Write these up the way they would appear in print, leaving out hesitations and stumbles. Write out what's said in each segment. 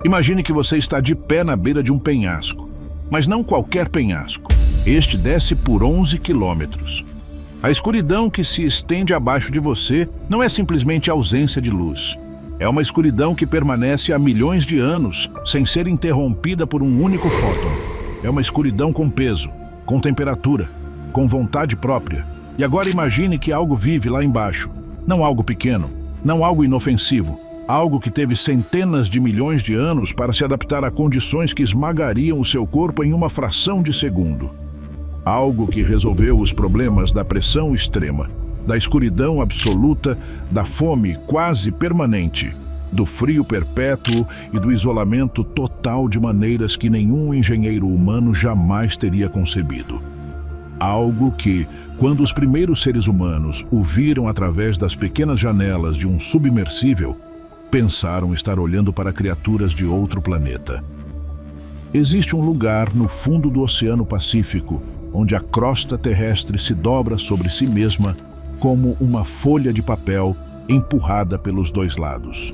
Imagine que você está de pé na beira de um penhasco, mas não qualquer penhasco. Este desce por 11 quilômetros. A escuridão que se estende abaixo de você não é simplesmente ausência de luz. É uma escuridão que permanece há milhões de anos, sem ser interrompida por um único fóton. É uma escuridão com peso, com temperatura, com vontade própria. E agora imagine que algo vive lá embaixo. Não algo pequeno, não algo inofensivo. Algo que teve centenas de milhões de anos para se adaptar a condições que esmagariam o seu corpo em uma fração de segundo. Algo que resolveu os problemas da pressão extrema, da escuridão absoluta, da fome quase permanente, do frio perpétuo e do isolamento total de maneiras que nenhum engenheiro humano jamais teria concebido. Algo que, quando os primeiros seres humanos o viram através das pequenas janelas de um submersível, pensaram estar olhando para criaturas de outro planeta. Existe um lugar no fundo do Oceano Pacífico onde a crosta terrestre se dobra sobre si mesma como uma folha de papel empurrada pelos dois lados.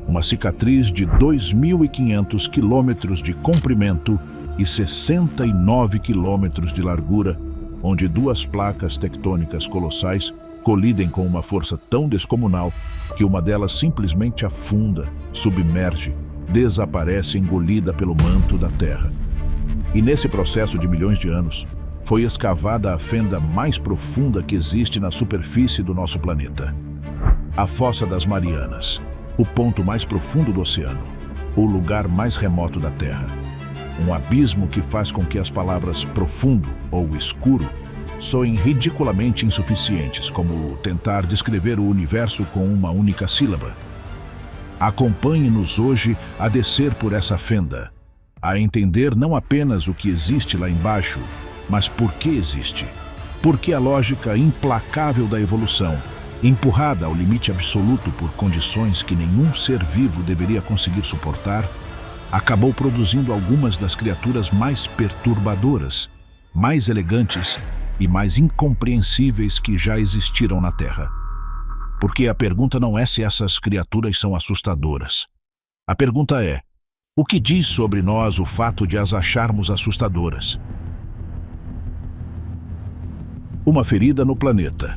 Uma cicatriz de 2.500 quilômetros de comprimento e 69 quilômetros de largura, onde duas placas tectônicas colossais colidem com uma força tão descomunal que uma delas simplesmente afunda, submerge, desaparece engolida pelo manto da Terra. E nesse processo de milhões de anos, foi escavada a fenda mais profunda que existe na superfície do nosso planeta. A Fossa das Marianas, o ponto mais profundo do oceano, o lugar mais remoto da Terra. Um abismo que faz com que as palavras profundo ou escuro soem ridiculamente insuficientes, como tentar descrever o universo com uma única sílaba. Acompanhe-nos hoje a descer por essa fenda, a entender não apenas o que existe lá embaixo, mas por que existe. Porque a lógica implacável da evolução, empurrada ao limite absoluto por condições que nenhum ser vivo deveria conseguir suportar, acabou produzindo algumas das criaturas mais perturbadoras, mais elegantes e mais incompreensíveis que já existiram na Terra. Porque a pergunta não é se essas criaturas são assustadoras. A pergunta é: o que diz sobre nós o fato de as acharmos assustadoras? Uma ferida no planeta.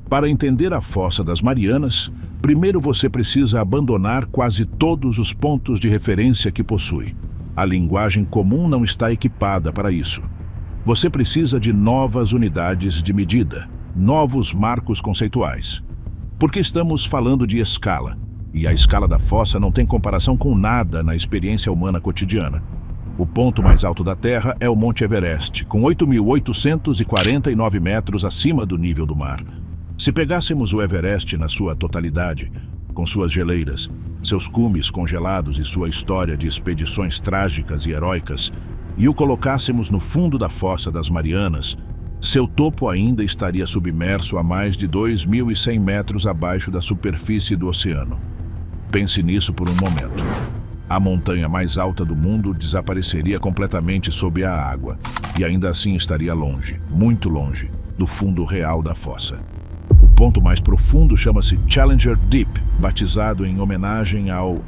Para entender a Fossa das Marianas, primeiro você precisa abandonar quase todos os pontos de referência que possui. A linguagem comum não está equipada para isso. Você precisa de novas unidades de medida, novos marcos conceituais. Porque estamos falando de escala, e a escala da fossa não tem comparação com nada na experiência humana cotidiana. O ponto mais alto da Terra é o Monte Everest, com 8.849 metros acima do nível do mar. Se pegássemos o Everest na sua totalidade, com suas geleiras, seus cumes congelados e sua história de expedições trágicas e heróicas, e o colocássemos no fundo da Fossa das Marianas, seu topo ainda estaria submerso a mais de 2.100 metros abaixo da superfície do oceano. Pense nisso por um momento. A montanha mais alta do mundo desapareceria completamente sob a água, e ainda assim estaria longe, muito longe, do fundo real da fossa. O ponto mais profundo chama-se Challenger Deep, batizado em homenagem ao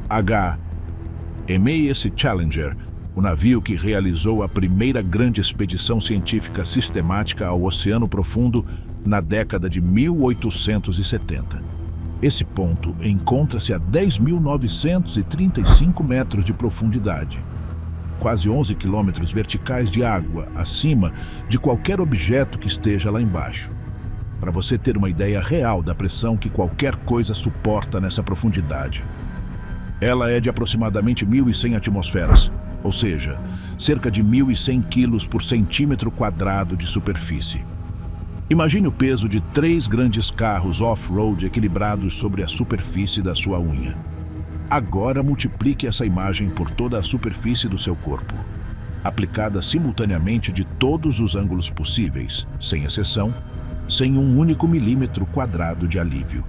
HMS Challenger, o navio que realizou a primeira grande expedição científica sistemática ao Oceano Profundo na década de 1870. Esse ponto encontra-se a 10.935 metros de profundidade, quase 11 quilômetros verticais de água acima de qualquer objeto que esteja lá embaixo. Para você ter uma ideia real da pressão que qualquer coisa suporta nessa profundidade. Ela é de aproximadamente 1.100 atmosferas, ou seja, cerca de 1.100 quilos por centímetro quadrado de superfície. Imagine o peso de 3 grandes carros off-road equilibrados sobre a superfície da sua unha. Agora multiplique essa imagem por toda a superfície do seu corpo, aplicada simultaneamente de todos os ângulos possíveis, sem exceção, sem um único milímetro quadrado de alívio.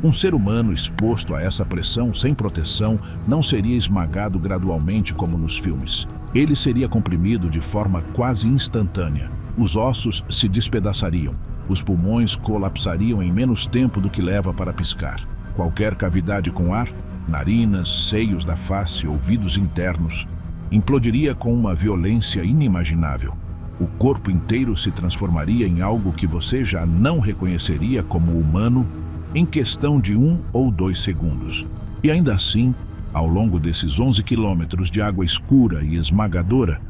Um ser humano exposto a essa pressão sem proteção não seria esmagado gradualmente como nos filmes. Ele seria comprimido de forma quase instantânea. Os ossos se despedaçariam, os pulmões colapsariam em menos tempo do que leva para piscar. Qualquer cavidade com ar narinas, seios da face, ouvidos internos, implodiria com uma violência inimaginável. O corpo inteiro se transformaria em algo que você já não reconheceria como humano em questão de 1 ou 2 segundos. E ainda assim, ao longo desses 11 quilômetros de água escura e esmagadora,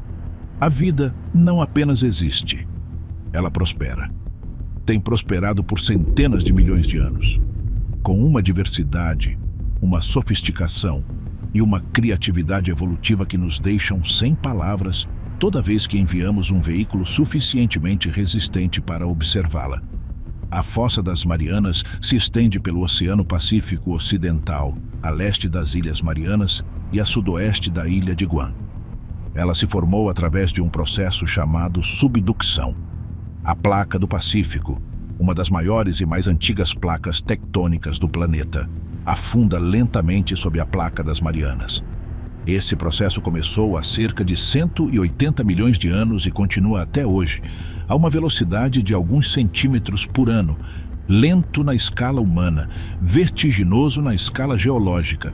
a vida não apenas existe, ela prospera. Tem prosperado por centenas de milhões de anos, com uma diversidade, uma sofisticação e uma criatividade evolutiva que nos deixam sem palavras toda vez que enviamos um veículo suficientemente resistente para observá-la. A Fossa das Marianas se estende pelo Oceano Pacífico Ocidental, a leste das Ilhas Marianas e a sudoeste da ilha de Guam. Ela se formou através de um processo chamado subducção. A placa do Pacífico, uma das maiores e mais antigas placas tectônicas do planeta, afunda lentamente sob a placa das Marianas. Esse processo começou há cerca de 180 milhões de anos e continua até hoje, a uma velocidade de alguns centímetros por ano, lento na escala humana, vertiginoso na escala geológica.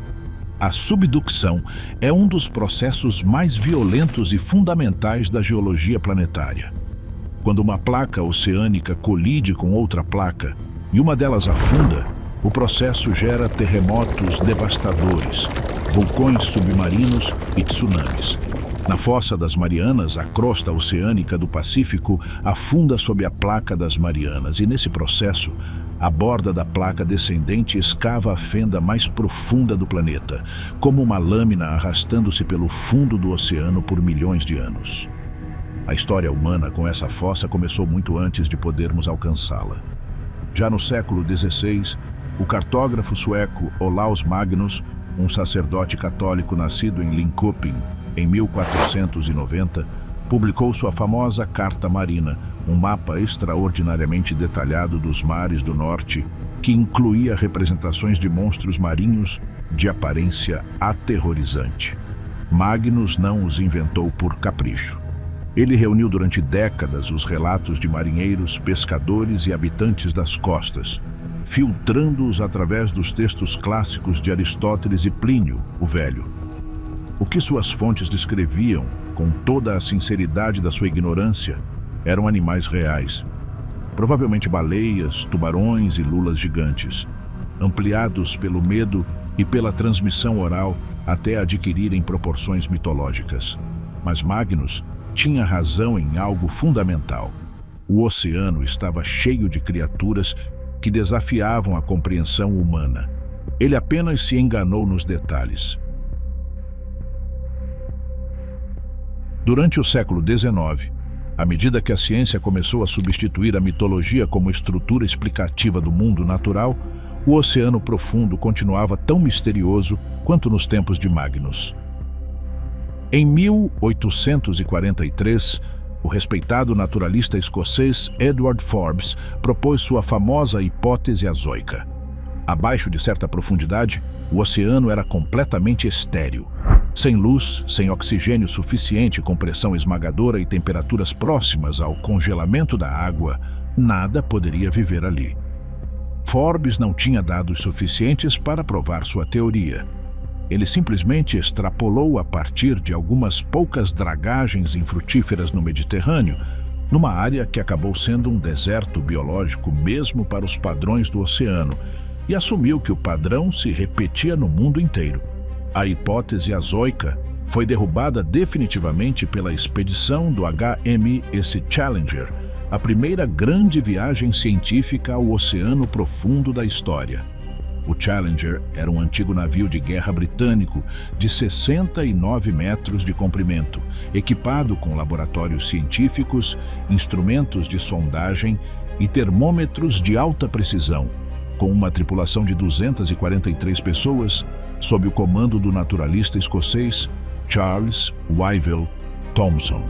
A subducção é um dos processos mais violentos e fundamentais da geologia planetária. Quando uma placa oceânica colide com outra placa e uma delas afunda, o processo gera terremotos devastadores, vulcões submarinos e tsunamis. Na Fossa das Marianas, a crosta oceânica do Pacífico afunda sob a placa das Marianas e, nesse processo, a borda da placa descendente escava a fenda mais profunda do planeta, como uma lâmina arrastando-se pelo fundo do oceano por milhões de anos. A história humana com essa fossa começou muito antes de podermos alcançá-la. Já no século XVI, o cartógrafo sueco Olaus Magnus, um sacerdote católico nascido em Linköping, em 1490, publicou sua famosa Carta Marina, um mapa extraordinariamente detalhado dos mares do norte, que incluía representações de monstros marinhos de aparência aterrorizante. Magnus não os inventou por capricho. Ele reuniu durante décadas os relatos de marinheiros, pescadores e habitantes das costas, filtrando-os através dos textos clássicos de Aristóteles e Plínio, o Velho. O que suas fontes descreviam, com toda a sinceridade da sua ignorância, eram animais reais, provavelmente baleias, tubarões e lulas gigantes, ampliados pelo medo e pela transmissão oral até adquirirem proporções mitológicas. Mas Magnus tinha razão em algo fundamental. O oceano estava cheio de criaturas que desafiavam a compreensão humana. Ele apenas se enganou nos detalhes. Durante o século XIX, à medida que a ciência começou a substituir a mitologia como estrutura explicativa do mundo natural, o oceano profundo continuava tão misterioso quanto nos tempos de Magnus. Em 1843, o respeitado naturalista escocês Edward Forbes propôs sua famosa hipótese azoica. Abaixo de certa profundidade, o oceano era completamente estéril. Sem luz, sem oxigênio suficiente, com pressão esmagadora e temperaturas próximas ao congelamento da água, nada poderia viver ali. Forbes não tinha dados suficientes para provar sua teoria. Ele simplesmente extrapolou a partir de algumas poucas dragagens infrutíferas no Mediterrâneo, numa área que acabou sendo um deserto biológico mesmo para os padrões do oceano, e assumiu que o padrão se repetia no mundo inteiro. A hipótese azoica foi derrubada definitivamente pela expedição do HMS Challenger, a primeira grande viagem científica ao oceano profundo da história. O Challenger era um antigo navio de guerra britânico de 69 metros de comprimento, equipado com laboratórios científicos, instrumentos de sondagem e termômetros de alta precisão, com uma tripulação de 243 pessoas, sob o comando do naturalista escocês Charles Wyville Thomson.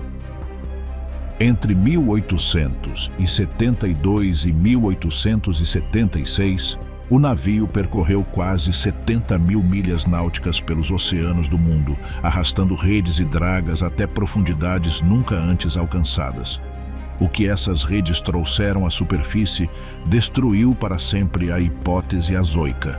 Entre 1872 e 1876, o navio percorreu quase 70 mil milhas náuticas pelos oceanos do mundo, arrastando redes e dragas até profundidades nunca antes alcançadas. O que essas redes trouxeram à superfície destruiu para sempre a hipótese azoica.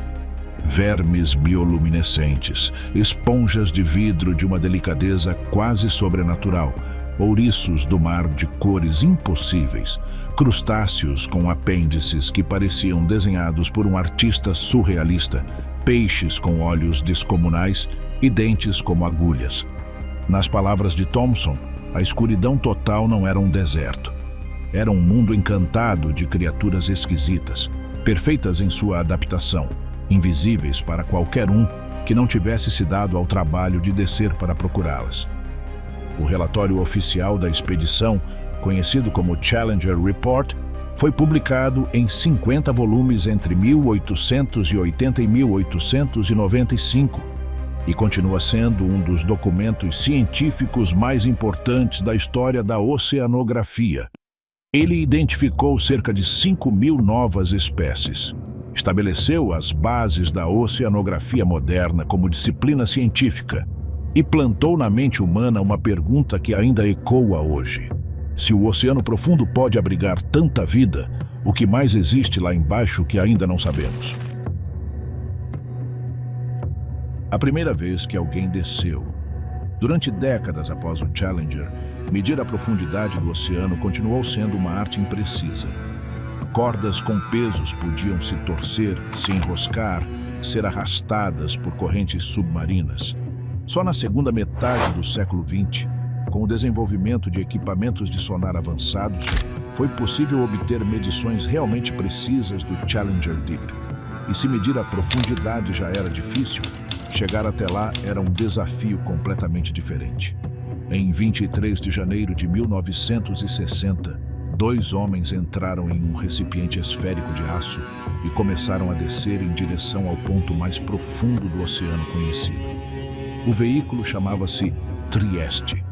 vermes bioluminescentes, esponjas de vidro de uma delicadeza quase sobrenatural, ouriços do mar de cores impossíveis, crustáceos com apêndices que pareciam desenhados por um artista surrealista, peixes com olhos descomunais e dentes como agulhas. Nas palavras de Thompson, a escuridão total não era um deserto. Era um mundo encantado de criaturas esquisitas, perfeitas em sua adaptação, invisíveis para qualquer um que não tivesse se dado ao trabalho de descer para procurá-las. O relatório oficial da expedição, conhecido como Challenger Report, foi publicado em 50 volumes entre 1880 e 1895 e continua sendo um dos documentos científicos mais importantes da história da oceanografia. Ele identificou cerca de 5.000 novas espécies, estabeleceu as bases da oceanografia moderna como disciplina científica e plantou na mente humana uma pergunta que ainda ecoa hoje. Se o oceano profundo pode abrigar tanta vida, o que mais existe lá embaixo que ainda não sabemos? A primeira vez que alguém desceu. Durante décadas após o Challenger, medir a profundidade do oceano continuou sendo uma arte imprecisa. Cordas com pesos podiam se torcer, se enroscar, ser arrastadas por correntes submarinas. Só na segunda metade do século XX, com o desenvolvimento de equipamentos de sonar avançados, foi possível obter medições realmente precisas do Challenger Deep. E se medir a profundidade já era difícil, chegar até lá era um desafio completamente diferente. Em 23 de janeiro de 1960, 2 homens entraram em um recipiente esférico de aço e começaram a descer em direção ao ponto mais profundo do oceano conhecido. O veículo chamava-se Trieste.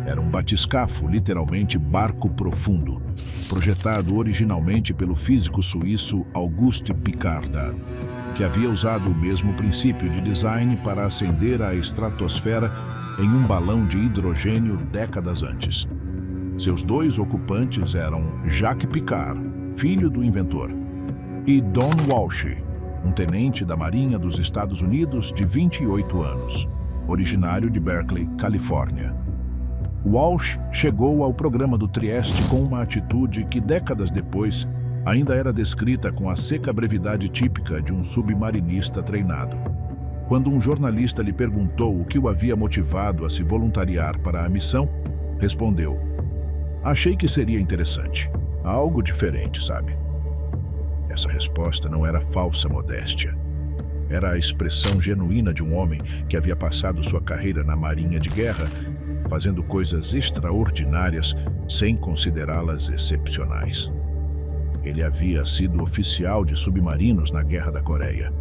Era um batiscafo, literalmente barco profundo, projetado originalmente pelo físico suíço Auguste Piccard, que havia usado o mesmo princípio de design para ascender à estratosfera em um balão de hidrogênio décadas antes. Seus 2 ocupantes eram Jacques Piccard, filho do inventor, e Don Walsh, um tenente da Marinha dos Estados Unidos de 28 anos, originário de Berkeley, Califórnia. Walsh chegou ao programa do Trieste com uma atitude que décadas depois ainda era descrita com a seca brevidade típica de um submarinista treinado. Quando um jornalista lhe perguntou o que o havia motivado a se voluntariar para a missão, respondeu: "Achei que seria interessante. Algo diferente, sabe?" Essa resposta não era falsa modéstia. Era a expressão genuína de um homem que havia passado sua carreira na Marinha de Guerra, fazendo coisas extraordinárias sem considerá-las excepcionais. Ele havia sido oficial de submarinos na Guerra da Coreia,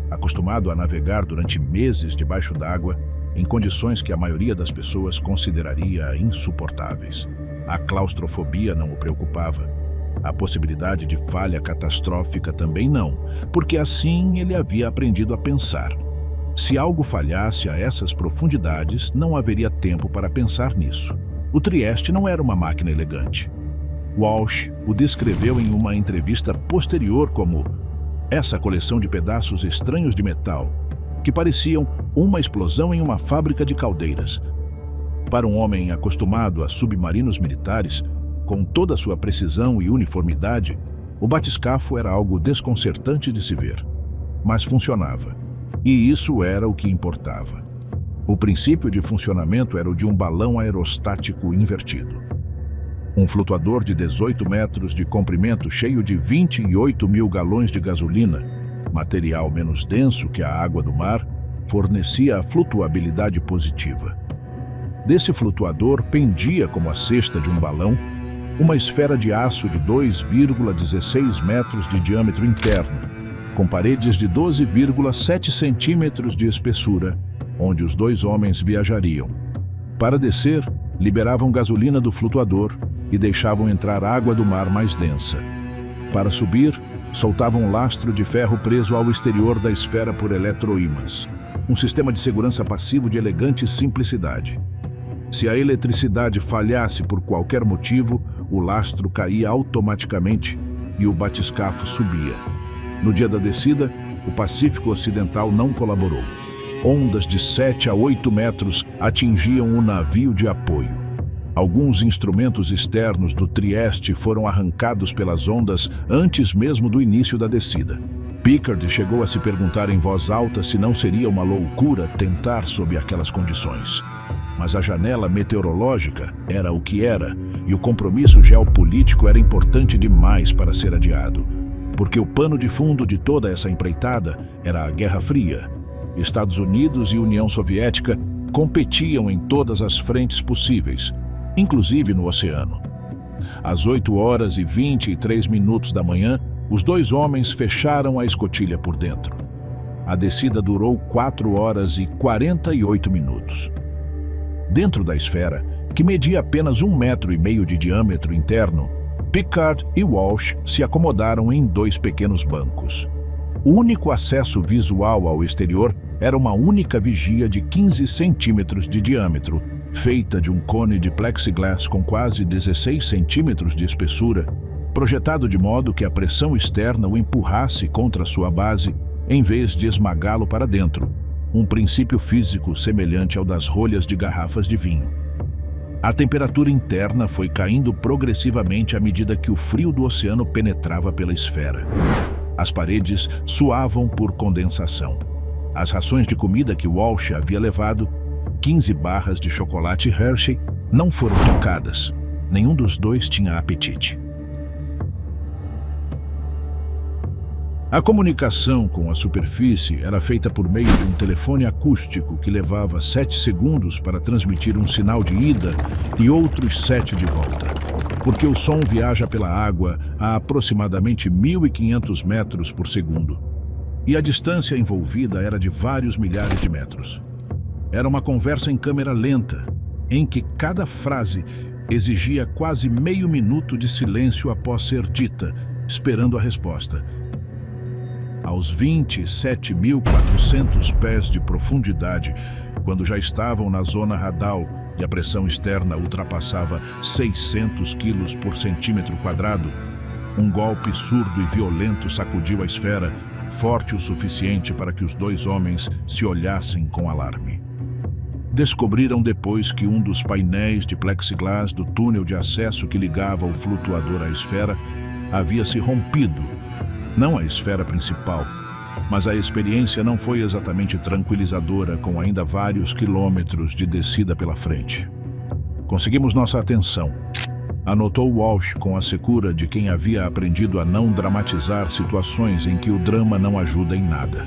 acostumado a navegar durante meses debaixo d'água em condições que a maioria das pessoas consideraria insuportáveis. A claustrofobia não o preocupava. A possibilidade de falha catastrófica também não, porque assim ele havia aprendido a pensar. Se algo falhasse a essas profundidades, não haveria tempo para pensar nisso. O Trieste não era uma máquina elegante. Walsh o descreveu em uma entrevista posterior como essa coleção de pedaços estranhos de metal, que pareciam uma explosão em uma fábrica de caldeiras. Para um homem acostumado a submarinos militares, com toda a sua precisão e uniformidade, o batiscafo era algo desconcertante de se ver. Mas funcionava. E isso era o que importava. O princípio de funcionamento era o de um balão aerostático invertido. Um flutuador de 18 metros de comprimento cheio de 28.000 galões de gasolina, material menos denso que a água do mar, fornecia a flutuabilidade positiva. Desse flutuador pendia como a cesta de um balão uma esfera de aço de 2,16 metros de diâmetro interno, com paredes de 12,7 centímetros de espessura, onde os 2 homens viajariam. Para descer, liberavam gasolina do flutuador e deixavam entrar água do mar mais densa. Para subir, soltavam um lastro de ferro preso ao exterior da esfera por eletroímãs, um sistema de segurança passivo de elegante simplicidade. Se a eletricidade falhasse por qualquer motivo, o lastro caía automaticamente e o batiscafo subia. No dia da descida, o Pacífico Ocidental não colaborou. Ondas de 7 a 8 metros atingiam o navio de apoio. Alguns instrumentos externos do Trieste foram arrancados pelas ondas antes mesmo do início da descida. Pickard chegou a se perguntar em voz alta se não seria uma loucura tentar sob aquelas condições. Mas a janela meteorológica era o que era, e o compromisso geopolítico era importante demais para ser adiado. Porque o pano de fundo de toda essa empreitada era a Guerra Fria. Estados Unidos e União Soviética competiam em todas as frentes possíveis, inclusive no oceano. Às 8h23 da manhã, os dois homens fecharam a escotilha por dentro. A descida durou 4h48. Dentro da esfera, que media apenas 1,5 metros de diâmetro interno, Pickard e Walsh se acomodaram em 2 pequenos bancos. O único acesso visual ao exterior era uma única vigia de 15 centímetros de diâmetro, feita de um cone de plexiglass com quase 16 centímetros de espessura, projetado de modo que a pressão externa o empurrasse contra sua base, em vez de esmagá-lo para dentro, um princípio físico semelhante ao das rolhas de garrafas de vinho. A temperatura interna foi caindo progressivamente à medida que o frio do oceano penetrava pela esfera. As paredes suavam por condensação. As rações de comida que Walsh havia levado, 15 barras de chocolate Hershey, não foram tocadas. Nenhum dos dois tinha apetite. A comunicação com a superfície era feita por meio de um telefone acústico que levava 7 segundos para transmitir um sinal de ida e outros 7 de volta, porque o som viaja pela água a aproximadamente 1.500 metros por segundo, e a distância envolvida era de vários milhares de metros. Era uma conversa em câmera lenta, em que cada frase exigia quase meio minuto de silêncio após ser dita, esperando a resposta. Aos 27.400 pés de profundidade, quando já estavam na zona radal e a pressão externa ultrapassava 600 quilos por centímetro quadrado, um golpe surdo e violento sacudiu a esfera, forte o suficiente para que os dois homens se olhassem com alarme. Descobriram depois que um dos painéis de plexiglass do túnel de acesso que ligava o flutuador à esfera havia se rompido. Não a esfera principal, mas a experiência não foi exatamente tranquilizadora, com ainda vários quilômetros de descida pela frente. Conseguimos nossa atenção, anotou Walsh com a secura de quem havia aprendido a não dramatizar situações em que o drama não ajuda em nada.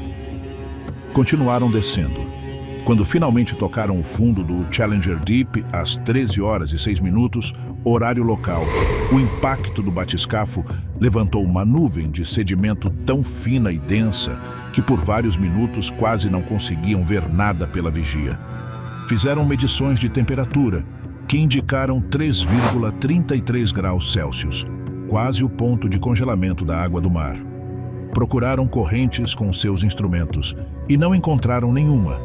Continuaram descendo. Quando finalmente tocaram o fundo do Challenger Deep, às 13h06, horário local, o impacto do batiscafo levantou uma nuvem de sedimento tão fina e densa que por vários minutos quase não conseguiam ver nada pela vigia. Fizeram medições de temperatura, que indicaram 3,33 graus Celsius, quase o ponto de congelamento da água do mar. Procuraram correntes com seus instrumentos e não encontraram nenhuma.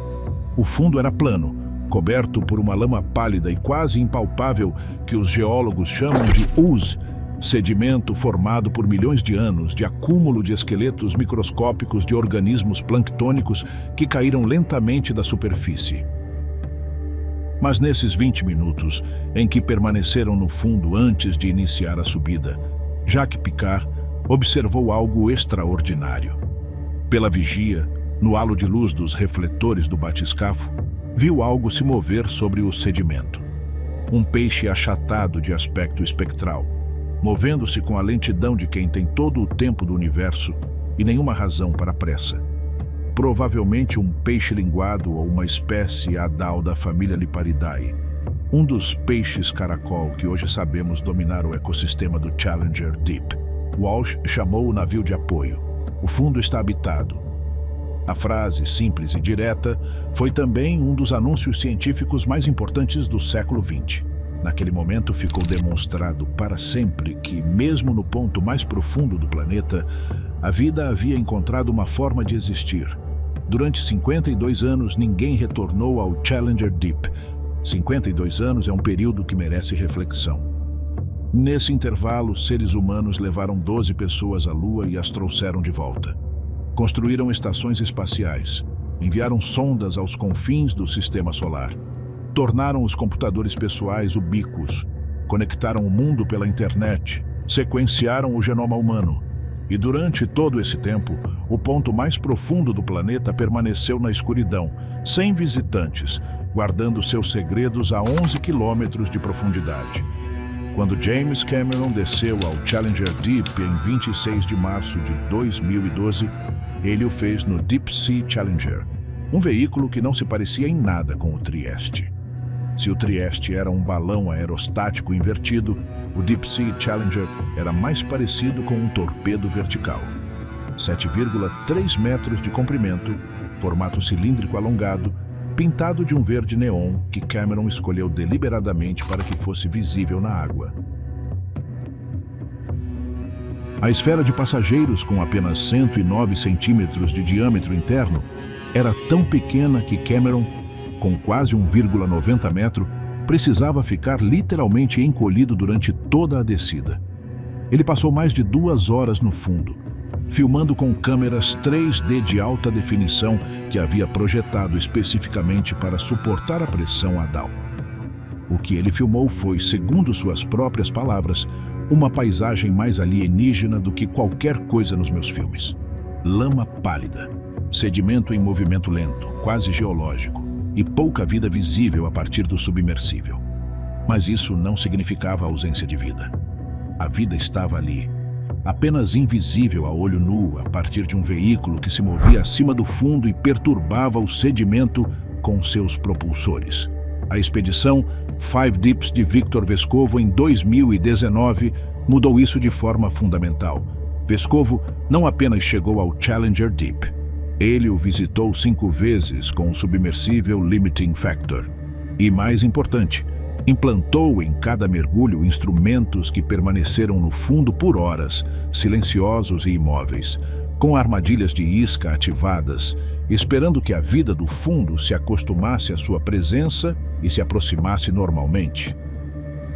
O fundo era plano, coberto por uma lama pálida e quase impalpável que os geólogos chamam de ooze, sedimento formado por milhões de anos de acúmulo de esqueletos microscópicos de organismos planctônicos que caíram lentamente da superfície. Mas nesses 20 minutos, em que permaneceram no fundo antes de iniciar a subida, Jacques Piccard observou algo extraordinário. Pela vigia, no halo de luz dos refletores do batiscafo, viu algo se mover sobre o sedimento. Um peixe achatado de aspecto espectral, movendo-se com a lentidão de quem tem todo o tempo do universo e nenhuma razão para a pressa. Provavelmente um peixe linguado ou uma espécie hadal da família Liparidae, um dos peixes caracol que hoje sabemos dominar o ecossistema do Challenger Deep. Walsh chamou o navio de apoio. O fundo está habitado. A frase, simples e direta, foi também um dos anúncios científicos mais importantes do século XX. Naquele momento ficou demonstrado para sempre que, mesmo no ponto mais profundo do planeta, a vida havia encontrado uma forma de existir. Durante 52 anos, ninguém retornou ao Challenger Deep. 52 anos é um período que merece reflexão. Nesse intervalo, seres humanos levaram 12 pessoas à Lua e as trouxeram de volta. Construíram estações espaciais, enviaram sondas aos confins do sistema solar, tornaram os computadores pessoais ubíquos, conectaram o mundo pela internet, sequenciaram o genoma humano. E durante todo esse tempo, o ponto mais profundo do planeta permaneceu na escuridão, sem visitantes, guardando seus segredos a 11 quilômetros de profundidade. Quando James Cameron desceu ao Challenger Deep em 26 de março de 2012, ele o fez no Deep Sea Challenger, um veículo que não se parecia em nada com o Trieste. Se o Trieste era um balão aerostático invertido, o Deep Sea Challenger era mais parecido com um torpedo vertical. 7,3 metros de comprimento, formato cilíndrico alongado, pintado de um verde neon que Cameron escolheu deliberadamente para que fosse visível na água. A esfera de passageiros, com apenas 109 centímetros de diâmetro interno, era tão pequena que Cameron, com quase 1,90 metro, precisava ficar literalmente encolhido durante toda a descida. Ele passou mais de 2 horas no fundo, filmando com câmeras 3D de alta definição que havia projetado especificamente para suportar a pressão Hadal. O que ele filmou foi, segundo suas próprias palavras, uma paisagem mais alienígena do que qualquer coisa nos meus filmes. Lama pálida, sedimento em movimento lento, quase geológico, e pouca vida visível a partir do submersível. Mas isso não significava ausência de vida. A vida estava ali, apenas invisível a olho nu, a partir de um veículo que se movia acima do fundo e perturbava o sedimento com seus propulsores. A expedição Five Deeps de Victor Vescovo em 2019 mudou isso de forma fundamental. Vescovo não apenas chegou ao Challenger Deep, ele o visitou 5 vezes com o submersível Limiting Factor. E, mais importante, implantou em cada mergulho instrumentos que permaneceram no fundo por horas, silenciosos e imóveis, com armadilhas de isca ativadas, esperando que a vida do fundo se acostumasse à sua presença e se aproximasse normalmente.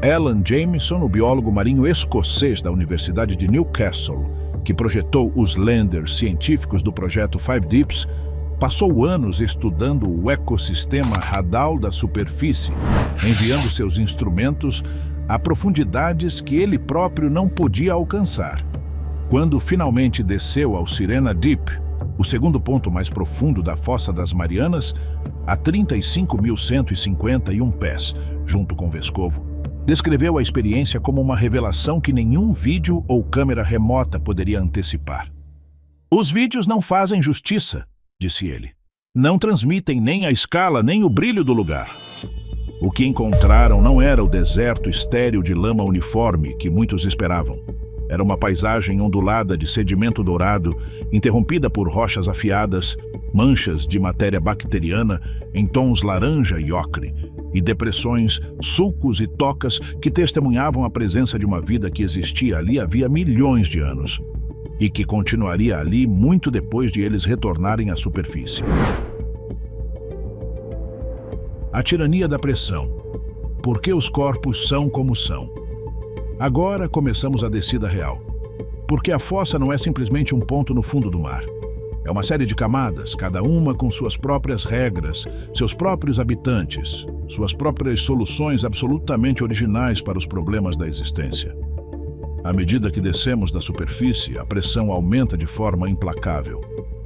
Alan Jameson, o biólogo marinho escocês da Universidade de Newcastle, que projetou os landers científicos do projeto Five Deeps, passou anos estudando o ecossistema Hadal da superfície, enviando seus instrumentos a profundidades que ele próprio não podia alcançar. Quando finalmente desceu ao Sirena Deep, o segundo ponto mais profundo da Fossa das Marianas, a 35.151 pés, junto com Vescovo, descreveu a experiência como uma revelação que nenhum vídeo ou câmera remota poderia antecipar. "Os vídeos não fazem justiça", disse ele. "Não transmitem nem a escala nem o brilho do lugar." O que encontraram não era o deserto estéril de lama uniforme que muitos esperavam. Era uma paisagem ondulada de sedimento dourado, interrompida por rochas afiadas, manchas de matéria bacteriana em tons laranja e ocre, e depressões, sulcos e tocas que testemunhavam a presença de uma vida que existia ali havia milhões de anos e que continuaria ali muito depois de eles retornarem à superfície. A tirania da pressão. Por que os corpos são como são? Agora começamos a descida real. Porque a fossa não é simplesmente um ponto no fundo do mar. É uma série de camadas, cada uma com suas próprias regras, seus próprios habitantes, suas próprias soluções absolutamente originais para os problemas da existência. À medida que descemos da superfície, a pressão aumenta de forma implacável.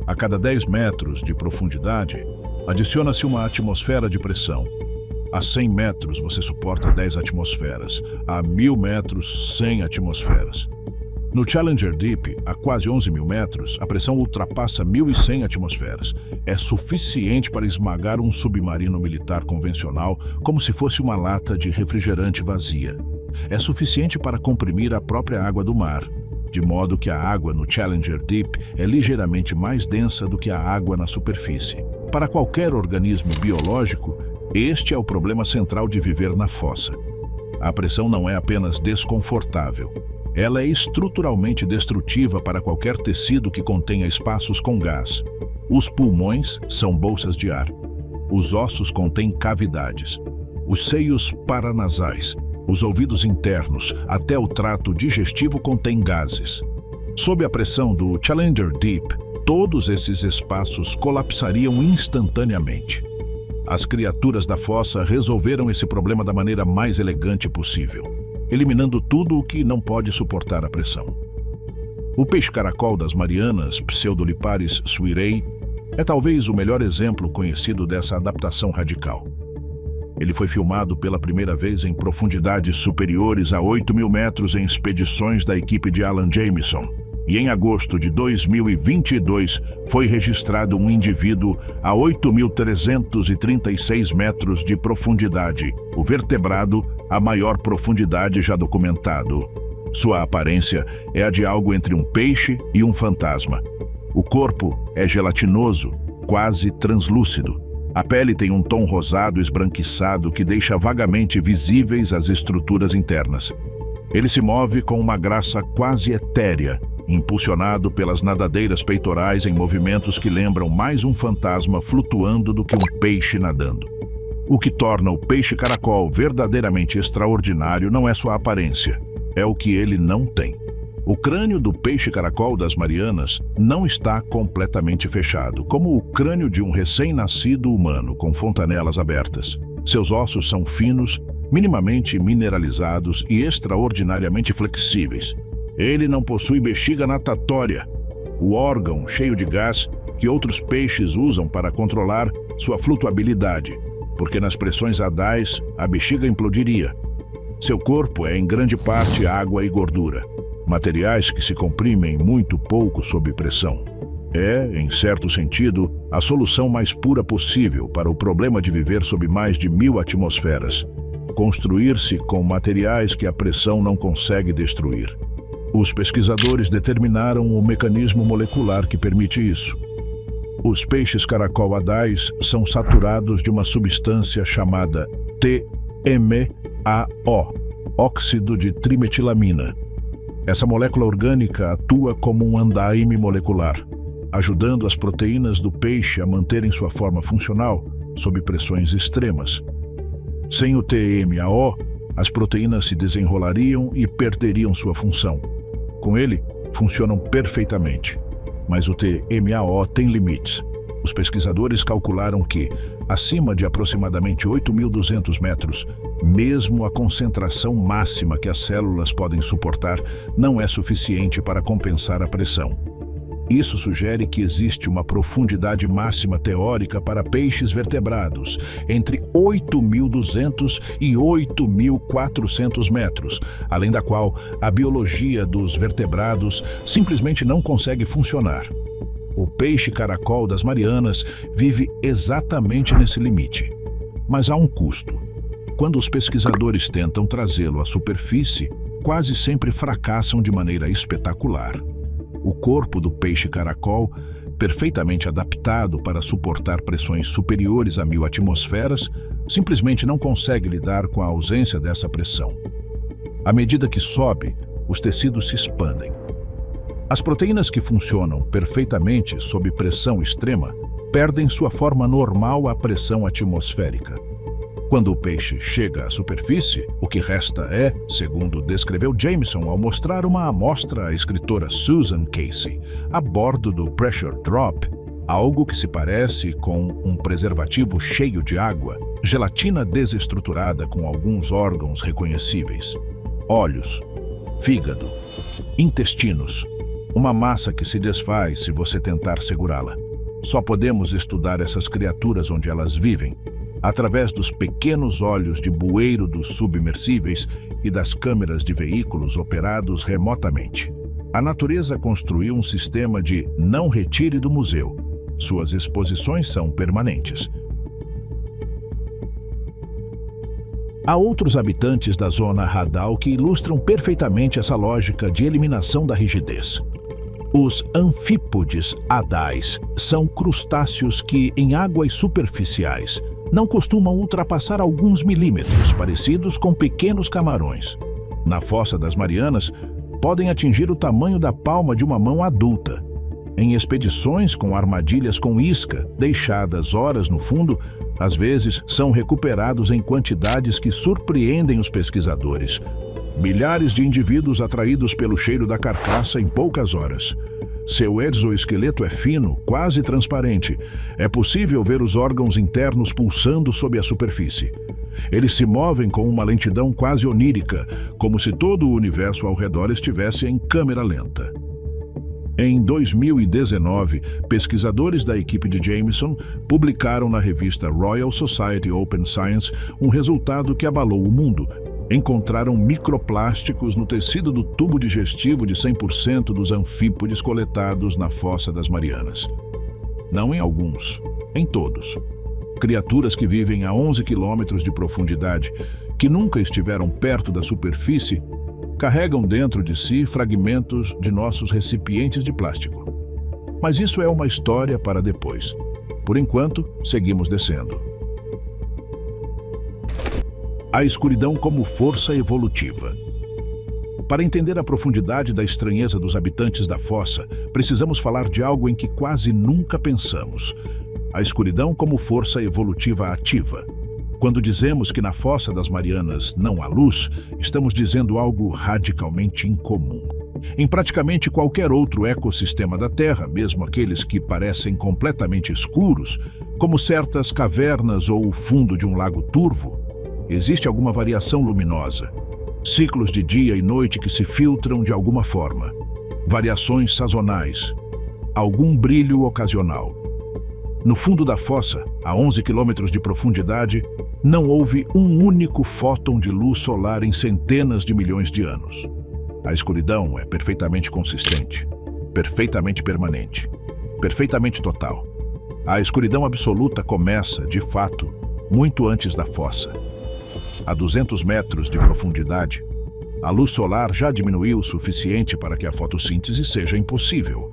A cada 10 metros de profundidade, adiciona-se uma atmosfera de pressão. A 100 metros você suporta 10 atmosferas, a 1.000 metros 100 atmosferas. No Challenger Deep, a quase 11.000 metros, a pressão ultrapassa 1.100 atmosferas. É suficiente para esmagar um submarino militar convencional como se fosse uma lata de refrigerante vazia. É suficiente para comprimir a própria água do mar, de modo que a água no Challenger Deep é ligeiramente mais densa do que a água na superfície. Para qualquer organismo biológico, este é o problema central de viver na fossa. A pressão não é apenas desconfortável. Ela é estruturalmente destrutiva para qualquer tecido que contenha espaços com gás. Os pulmões são bolsas de ar. Os ossos contêm cavidades. Os seios paranasais, os ouvidos internos, até o trato digestivo contém gases. Sob a pressão do Challenger Deep, todos esses espaços colapsariam instantaneamente. As criaturas da fossa resolveram esse problema da maneira mais elegante possível, eliminando tudo o que não pode suportar a pressão. O peixe-caracol das Marianas, Pseudoliparis suirei, é talvez o melhor exemplo conhecido dessa adaptação radical. Ele foi filmado pela primeira vez em profundidades superiores a 8.000 metros em expedições da equipe de Alan Jameson, e em agosto de 2022 foi registrado um indivíduo a 8.336 metros de profundidade, o vertebrado a maior profundidade já documentado. Sua aparência é a de algo entre um peixe e um fantasma. O corpo é gelatinoso, quase translúcido. A pele tem um tom rosado esbranquiçado que deixa vagamente visíveis as estruturas internas. Ele se move com uma graça quase etérea, impulsionado pelas nadadeiras peitorais em movimentos que lembram mais um fantasma flutuando do que um peixe nadando. O que torna o peixe-caracol verdadeiramente extraordinário não é sua aparência, é o que ele não tem. O crânio do peixe-caracol das Marianas não está completamente fechado, como o crânio de um recém-nascido humano com fontanelas abertas. Seus ossos são finos, minimamente mineralizados e extraordinariamente flexíveis. Ele não possui bexiga natatória, o órgão cheio de gás que outros peixes usam para controlar sua flutuabilidade, porque nas pressões adais a bexiga implodiria. Seu corpo é em grande parte água e gordura, materiais que se comprimem muito pouco sob pressão. É, em certo sentido, a solução mais pura possível para o problema de viver sob mais de 1.000 atmosferas. Construir-se com materiais que a pressão não consegue destruir. Os pesquisadores determinaram o mecanismo molecular que permite isso. Os peixes caracol adais são saturados de uma substância chamada TMAO, óxido de trimetilamina. Essa molécula orgânica atua como um andaime molecular, ajudando as proteínas do peixe a manterem sua forma funcional sob pressões extremas. Sem o TMAO, as proteínas se desenrolariam e perderiam sua função. Com ele, funcionam perfeitamente, mas o TMAO tem limites. Os pesquisadores calcularam que, acima de aproximadamente 8.200 metros, mesmo a concentração máxima que as células podem suportar não é suficiente para compensar a pressão. Isso sugere que existe uma profundidade máxima teórica para peixes vertebrados, entre 8.200 e 8.400 metros, além da qual a biologia dos vertebrados simplesmente não consegue funcionar. O peixe-caracol das Marianas vive exatamente nesse limite. Mas há um custo. Quando os pesquisadores tentam trazê-lo à superfície, quase sempre fracassam de maneira espetacular. O corpo do peixe-caracol, perfeitamente adaptado para suportar pressões superiores a 1.000 atmosferas, simplesmente não consegue lidar com a ausência dessa pressão. À medida que sobe, os tecidos se expandem. As proteínas que funcionam perfeitamente sob pressão extrema perdem sua forma normal à pressão atmosférica. Quando o peixe chega à superfície, o que resta é, segundo descreveu Jameson ao mostrar uma amostra à escritora Susan Casey, a bordo do Pressure Drop, algo que se parece com um preservativo cheio de água, gelatina desestruturada com alguns órgãos reconhecíveis, olhos, fígado, intestinos, uma massa que se desfaz se você tentar segurá-la. Só podemos estudar essas criaturas onde elas vivem, através dos pequenos olhos de bueiro dos submersíveis e das câmeras de veículos operados remotamente. A natureza construiu um sistema de não retire do museu. Suas exposições são permanentes. Há outros habitantes da zona radal que ilustram perfeitamente essa lógica de eliminação da rigidez. Os anfípodes adais são crustáceos que, em águas superficiais, não costumam ultrapassar alguns milímetros, parecidos com pequenos camarões. Na fossa das Marianas, podem atingir o tamanho da palma de uma mão adulta. Em expedições com armadilhas com isca, deixadas horas no fundo, às vezes são recuperados em quantidades que surpreendem os pesquisadores. Milhares de indivíduos atraídos pelo cheiro da carcaça em poucas horas. Seu exoesqueleto é fino, quase transparente. É possível ver os órgãos internos pulsando sob a superfície. Eles se movem com uma lentidão quase onírica, como se todo o universo ao redor estivesse em câmera lenta. Em 2019, pesquisadores da equipe de Jameson publicaram na revista Royal Society Open Science um resultado que abalou o mundo. Encontraram microplásticos no tecido do tubo digestivo de 100% dos anfípodes coletados na Fossa das Marianas. Não em alguns, em todos. Criaturas que vivem a 11 quilômetros de profundidade, que nunca estiveram perto da superfície, carregam dentro de si fragmentos de nossos recipientes de plástico. Mas isso é uma história para depois. Por enquanto, seguimos descendo. A escuridão como força evolutiva. Para entender a profundidade da estranheza dos habitantes da fossa, precisamos falar de algo em que quase nunca pensamos: a escuridão como força evolutiva ativa. Quando dizemos que na Fossa das Marianas não há luz, estamos dizendo algo radicalmente incomum. Em praticamente qualquer outro ecossistema da Terra, mesmo aqueles que parecem completamente escuros, como certas cavernas ou o fundo de um lago turvo, existe alguma variação luminosa. Ciclos de dia e noite que se filtram de alguma forma. Variações sazonais. Algum brilho ocasional. No fundo da fossa, a 11 quilômetros de profundidade, não houve um único fóton de luz solar em centenas de milhões de anos. A escuridão é perfeitamente consistente, perfeitamente permanente, perfeitamente total. A escuridão absoluta começa, de fato, muito antes da fossa. A 200 metros de profundidade, a luz solar já diminuiu o suficiente para que a fotossíntese seja impossível.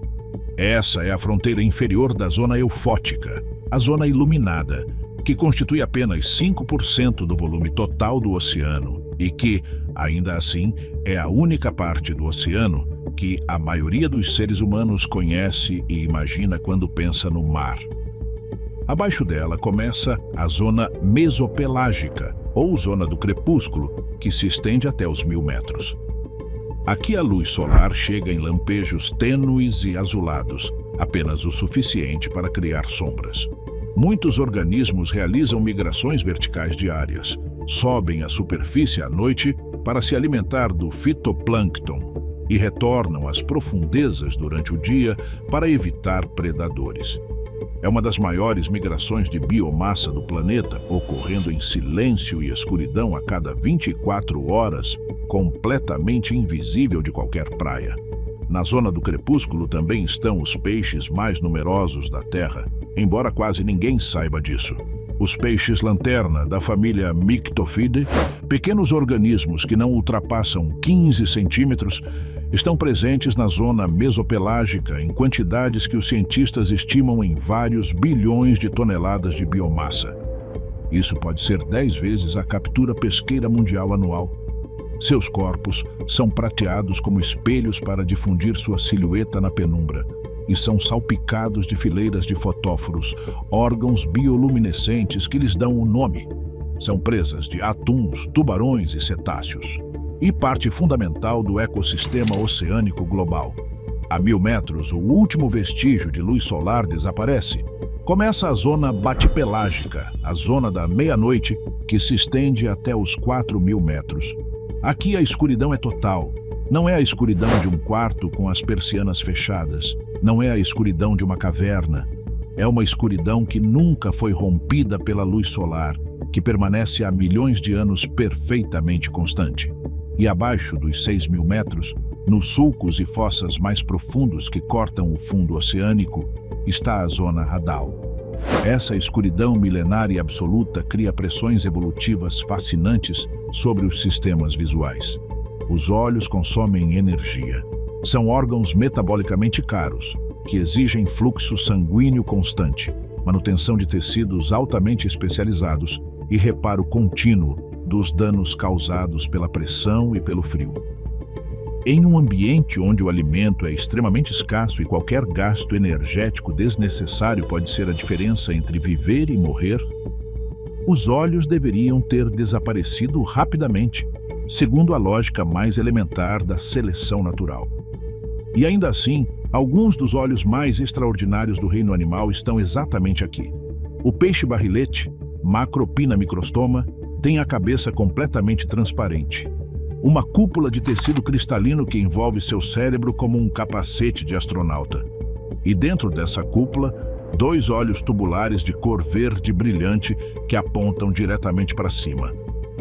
Essa é a fronteira inferior da zona eufótica, a zona iluminada, que constitui apenas 5% do volume total do oceano e que, ainda assim, é a única parte do oceano que a maioria dos seres humanos conhece e imagina quando pensa no mar. Abaixo dela começa a zona mesopelágica, ou zona do crepúsculo, que se estende até os 1000 metros. Aqui a luz solar chega em lampejos tênues e azulados, apenas o suficiente para criar sombras. Muitos organismos realizam migrações verticais diárias, sobem à superfície à noite para se alimentar do fitoplâncton e retornam às profundezas durante o dia para evitar predadores. É uma das maiores migrações de biomassa do planeta, ocorrendo em silêncio e escuridão a cada 24 horas, completamente invisível de qualquer praia. Na zona do crepúsculo também estão os peixes mais numerosos da Terra, embora quase ninguém saiba disso. Os peixes lanterna da família Myctophidae, pequenos organismos que não ultrapassam 15 centímetros, estão presentes na zona mesopelágica em quantidades que os cientistas estimam em vários bilhões de toneladas de biomassa. Isso pode ser 10 vezes a captura pesqueira mundial anual. Seus corpos são prateados como espelhos para difundir sua silhueta na penumbra e são salpicados de fileiras de fotóforos, órgãos bioluminescentes que lhes dão o nome. São presas de atuns, tubarões e cetáceos, e parte fundamental do ecossistema oceânico global. A 1000 metros, o último vestígio de luz solar desaparece. Começa a zona batipelágica, a zona da meia-noite, que se estende até os 4000 metros. Aqui a escuridão é total. Não é a escuridão de um quarto com as persianas fechadas. Não é a escuridão de uma caverna. É uma escuridão que nunca foi rompida pela luz solar, que permanece há milhões de anos perfeitamente constante. E abaixo dos 6000 metros, nos sulcos e fossas mais profundos que cortam o fundo oceânico, está a zona Hadal. Essa escuridão milenar e absoluta cria pressões evolutivas fascinantes sobre os sistemas visuais. Os olhos consomem energia. São órgãos metabolicamente caros, que exigem fluxo sanguíneo constante, manutenção de tecidos altamente especializados e reparo contínuo dos danos causados pela pressão e pelo frio. Em um ambiente onde o alimento é extremamente escasso e qualquer gasto energético desnecessário pode ser a diferença entre viver e morrer, os olhos deveriam ter desaparecido rapidamente, segundo a lógica mais elementar da seleção natural. E ainda assim, alguns dos olhos mais extraordinários do reino animal estão exatamente aqui. O peixe-barrilete, Macropina microstoma, tem a cabeça completamente transparente. Uma cúpula de tecido cristalino que envolve seu cérebro como um capacete de astronauta. E dentro dessa cúpula, 2 olhos tubulares de cor verde brilhante que apontam diretamente para cima.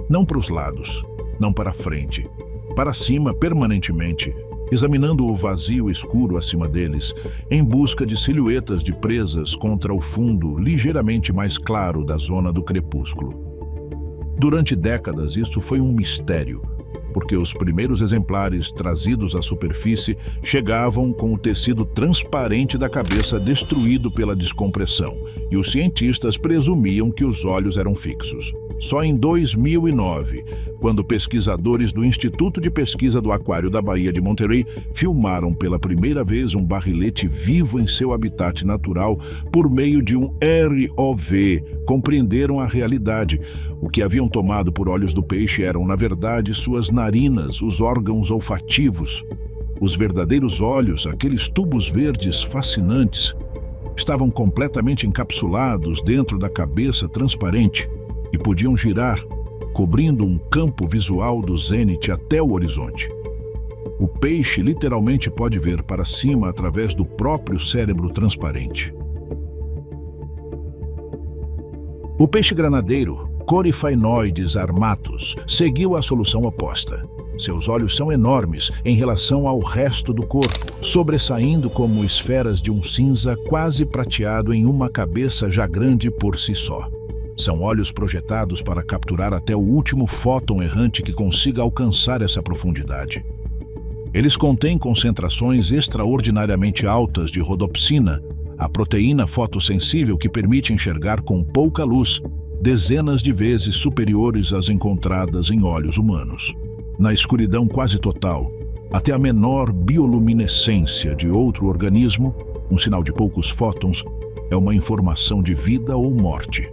Não para os lados, não para frente. Para cima permanentemente, examinando o vazio escuro acima deles, em busca de silhuetas de presas contra o fundo ligeiramente mais claro da zona do crepúsculo. Durante décadas isso foi um mistério, porque os primeiros exemplares trazidos à superfície chegavam com o tecido transparente da cabeça destruído pela descompressão, e os cientistas presumiam que os olhos eram fixos. Só em 2009, quando pesquisadores do Instituto de Pesquisa do Aquário da Baía de Monterey filmaram pela primeira vez um barrilete vivo em seu habitat natural por meio de um ROV, compreenderam a realidade. O que haviam tomado por olhos do peixe eram, na verdade, suas narinas, os órgãos olfativos. Os verdadeiros olhos, aqueles tubos verdes fascinantes, estavam completamente encapsulados dentro da cabeça transparente e podiam girar, cobrindo um campo visual do zênite até o horizonte. O peixe literalmente pode ver para cima através do próprio cérebro transparente. O peixe granadeiro, Coryphaenoides armatus, seguiu a solução oposta. Seus olhos são enormes em relação ao resto do corpo, sobressaindo como esferas de um cinza quase prateado em uma cabeça já grande por si só. São olhos projetados para capturar até o último fóton errante que consiga alcançar essa profundidade. Eles contêm concentrações extraordinariamente altas de rodopsina, a proteína fotossensível que permite enxergar com pouca luz, dezenas de vezes superiores às encontradas em olhos humanos. Na escuridão quase total, até a menor bioluminescência de outro organismo, um sinal de poucos fótons, é uma informação de vida ou morte.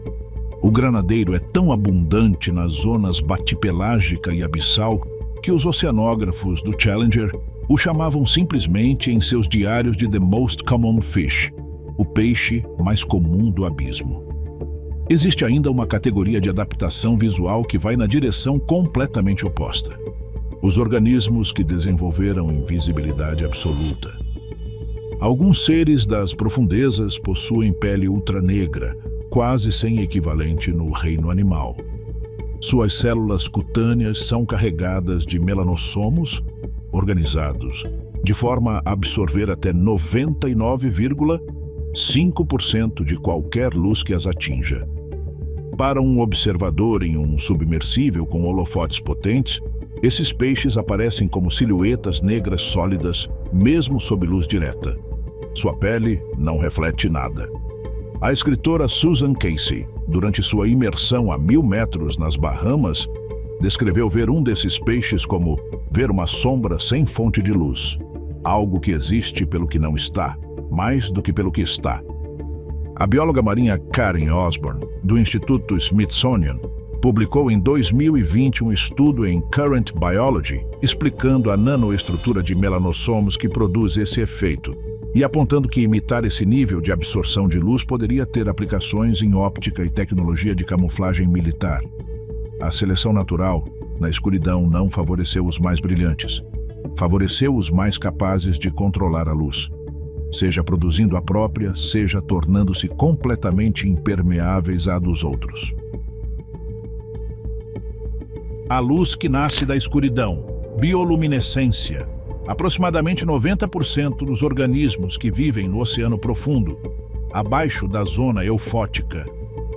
O granadeiro é tão abundante nas zonas batipelágica e abissal que os oceanógrafos do Challenger o chamavam simplesmente em seus diários de The Most Common Fish, o peixe mais comum do abismo. Existe ainda uma categoria de adaptação visual que vai na direção completamente oposta. Os organismos que desenvolveram invisibilidade absoluta. Alguns seres das profundezas possuem pele ultranegra, quase sem equivalente no reino animal. Suas células cutâneas são carregadas de melanossomos organizados, de forma a absorver até 99,5% de qualquer luz que as atinja. Para um observador em um submersível com holofotes potentes, esses peixes aparecem como silhuetas negras sólidas, mesmo sob luz direta. Sua pele não reflete nada. A escritora Susan Casey, durante sua imersão a 1000 metros nas Bahamas, descreveu ver um desses peixes como ver uma sombra sem fonte de luz, algo que existe pelo que não está, mais do que pelo que está. A bióloga marinha Karen Osborne, do Instituto Smithsonian, publicou em 2020 um estudo em Current Biology explicando a nanoestrutura de melanossomos que produz esse efeito e apontando que imitar esse nível de absorção de luz poderia ter aplicações em óptica e tecnologia de camuflagem militar. A seleção natural, na escuridão, não favoreceu os mais brilhantes. Favoreceu os mais capazes de controlar a luz, seja produzindo a própria, seja tornando-se completamente impermeáveis à dos outros. A luz que nasce da escuridão, bioluminescência. Aproximadamente 90% dos organismos que vivem no oceano profundo, abaixo da zona eufótica,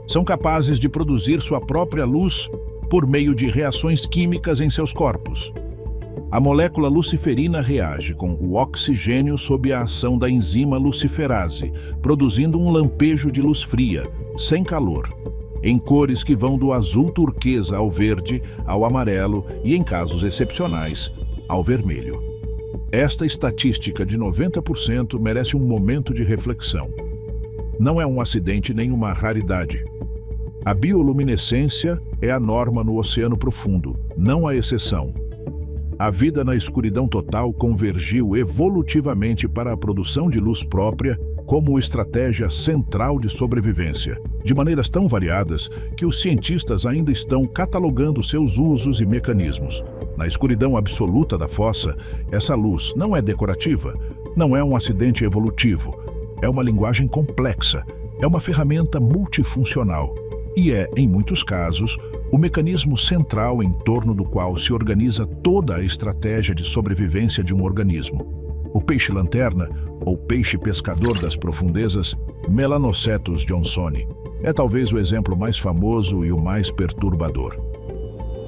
são capazes de produzir sua própria luz por meio de reações químicas em seus corpos. A molécula luciferina reage com o oxigênio sob a ação da enzima luciferase, produzindo um lampejo de luz fria, sem calor, em cores que vão do azul turquesa ao verde, ao amarelo e, em casos excepcionais, ao vermelho. Esta estatística de 90% merece um momento de reflexão. Não é um acidente nem uma raridade. A bioluminescência é a norma no oceano profundo, não a exceção. A vida na escuridão total convergiu evolutivamente para a produção de luz própria como estratégia central de sobrevivência, de maneiras tão variadas que os cientistas ainda estão catalogando seus usos e mecanismos. Na escuridão absoluta da fossa, essa luz não é decorativa, não é um acidente evolutivo, é uma linguagem complexa, é uma ferramenta multifuncional e é, em muitos casos, o mecanismo central em torno do qual se organiza toda a estratégia de sobrevivência de um organismo. O peixe-lanterna, ou peixe-pescador das profundezas, Melanocetus johnsoni, é talvez o exemplo mais famoso e o mais perturbador.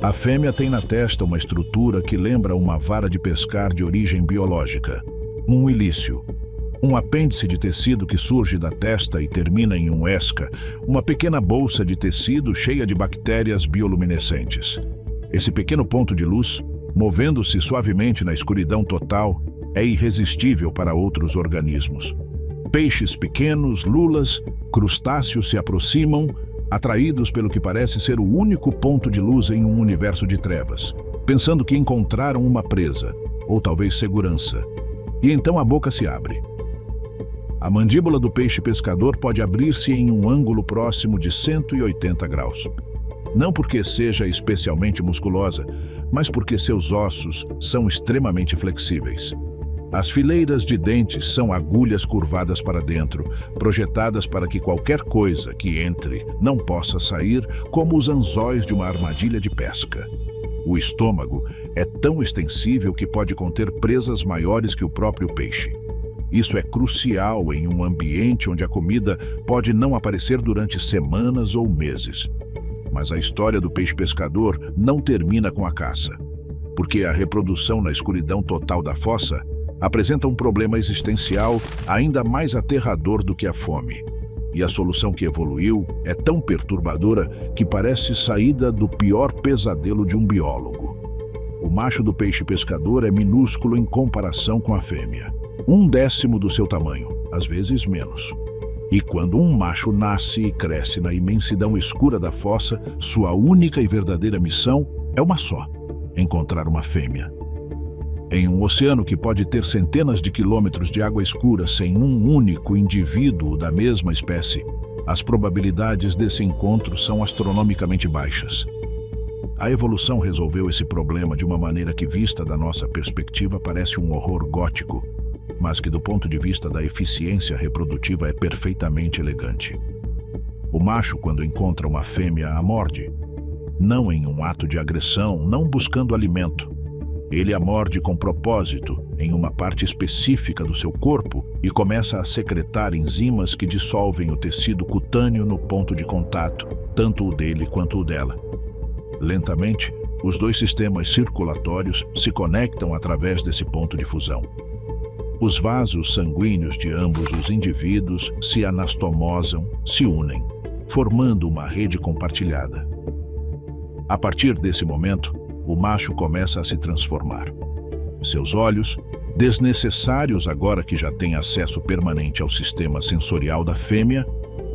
A fêmea tem na testa uma estrutura que lembra uma vara de pescar de origem biológica, um ilício. Um apêndice de tecido que surge da testa e termina em um esca, uma pequena bolsa de tecido cheia de bactérias bioluminescentes. Esse pequeno ponto de luz, movendo-se suavemente na escuridão total, é irresistível para outros organismos. Peixes pequenos, lulas, crustáceos se aproximam, atraídos pelo que parece ser o único ponto de luz em um universo de trevas, pensando que encontraram uma presa, ou talvez segurança. E então a boca se abre. A mandíbula do peixe-pescador pode abrir-se em um ângulo próximo de 180 graus. Não porque seja especialmente musculosa, mas porque seus ossos são extremamente flexíveis. As fileiras de dentes são agulhas curvadas para dentro, projetadas para que qualquer coisa que entre não possa sair, como os anzóis de uma armadilha de pesca. O estômago é tão extensível que pode conter presas maiores que o próprio peixe. Isso é crucial em um ambiente onde a comida pode não aparecer durante semanas ou meses. Mas a história do peixe-pescador não termina com a caça, porque a reprodução na escuridão total da fossa apresenta um problema existencial ainda mais aterrador do que a fome. E a solução que evoluiu é tão perturbadora que parece saída do pior pesadelo de um biólogo. O macho do peixe-pescador é minúsculo em comparação com a fêmea. 1/10 do seu tamanho, às vezes menos. E quando um macho nasce e cresce na imensidão escura da fossa, sua única e verdadeira missão é uma só: encontrar uma fêmea. Em um oceano que pode ter centenas de quilômetros de água escura sem um único indivíduo da mesma espécie, as probabilidades desse encontro são astronomicamente baixas. A evolução resolveu esse problema de uma maneira que, vista da nossa perspectiva, parece um horror gótico, mas que do ponto de vista da eficiência reprodutiva é perfeitamente elegante. O macho, quando encontra uma fêmea, a morde, não em um ato de agressão, não buscando alimento. Ele a morde com propósito, em uma parte específica do seu corpo, e começa a secretar enzimas que dissolvem o tecido cutâneo no ponto de contato, tanto o dele quanto o dela. Lentamente, os dois sistemas circulatórios se conectam através desse ponto de fusão. Os vasos sanguíneos de ambos os indivíduos se anastomosam, se unem, formando uma rede compartilhada. A partir desse momento, o macho começa a se transformar. Seus olhos, desnecessários agora que já tem acesso permanente ao sistema sensorial da fêmea,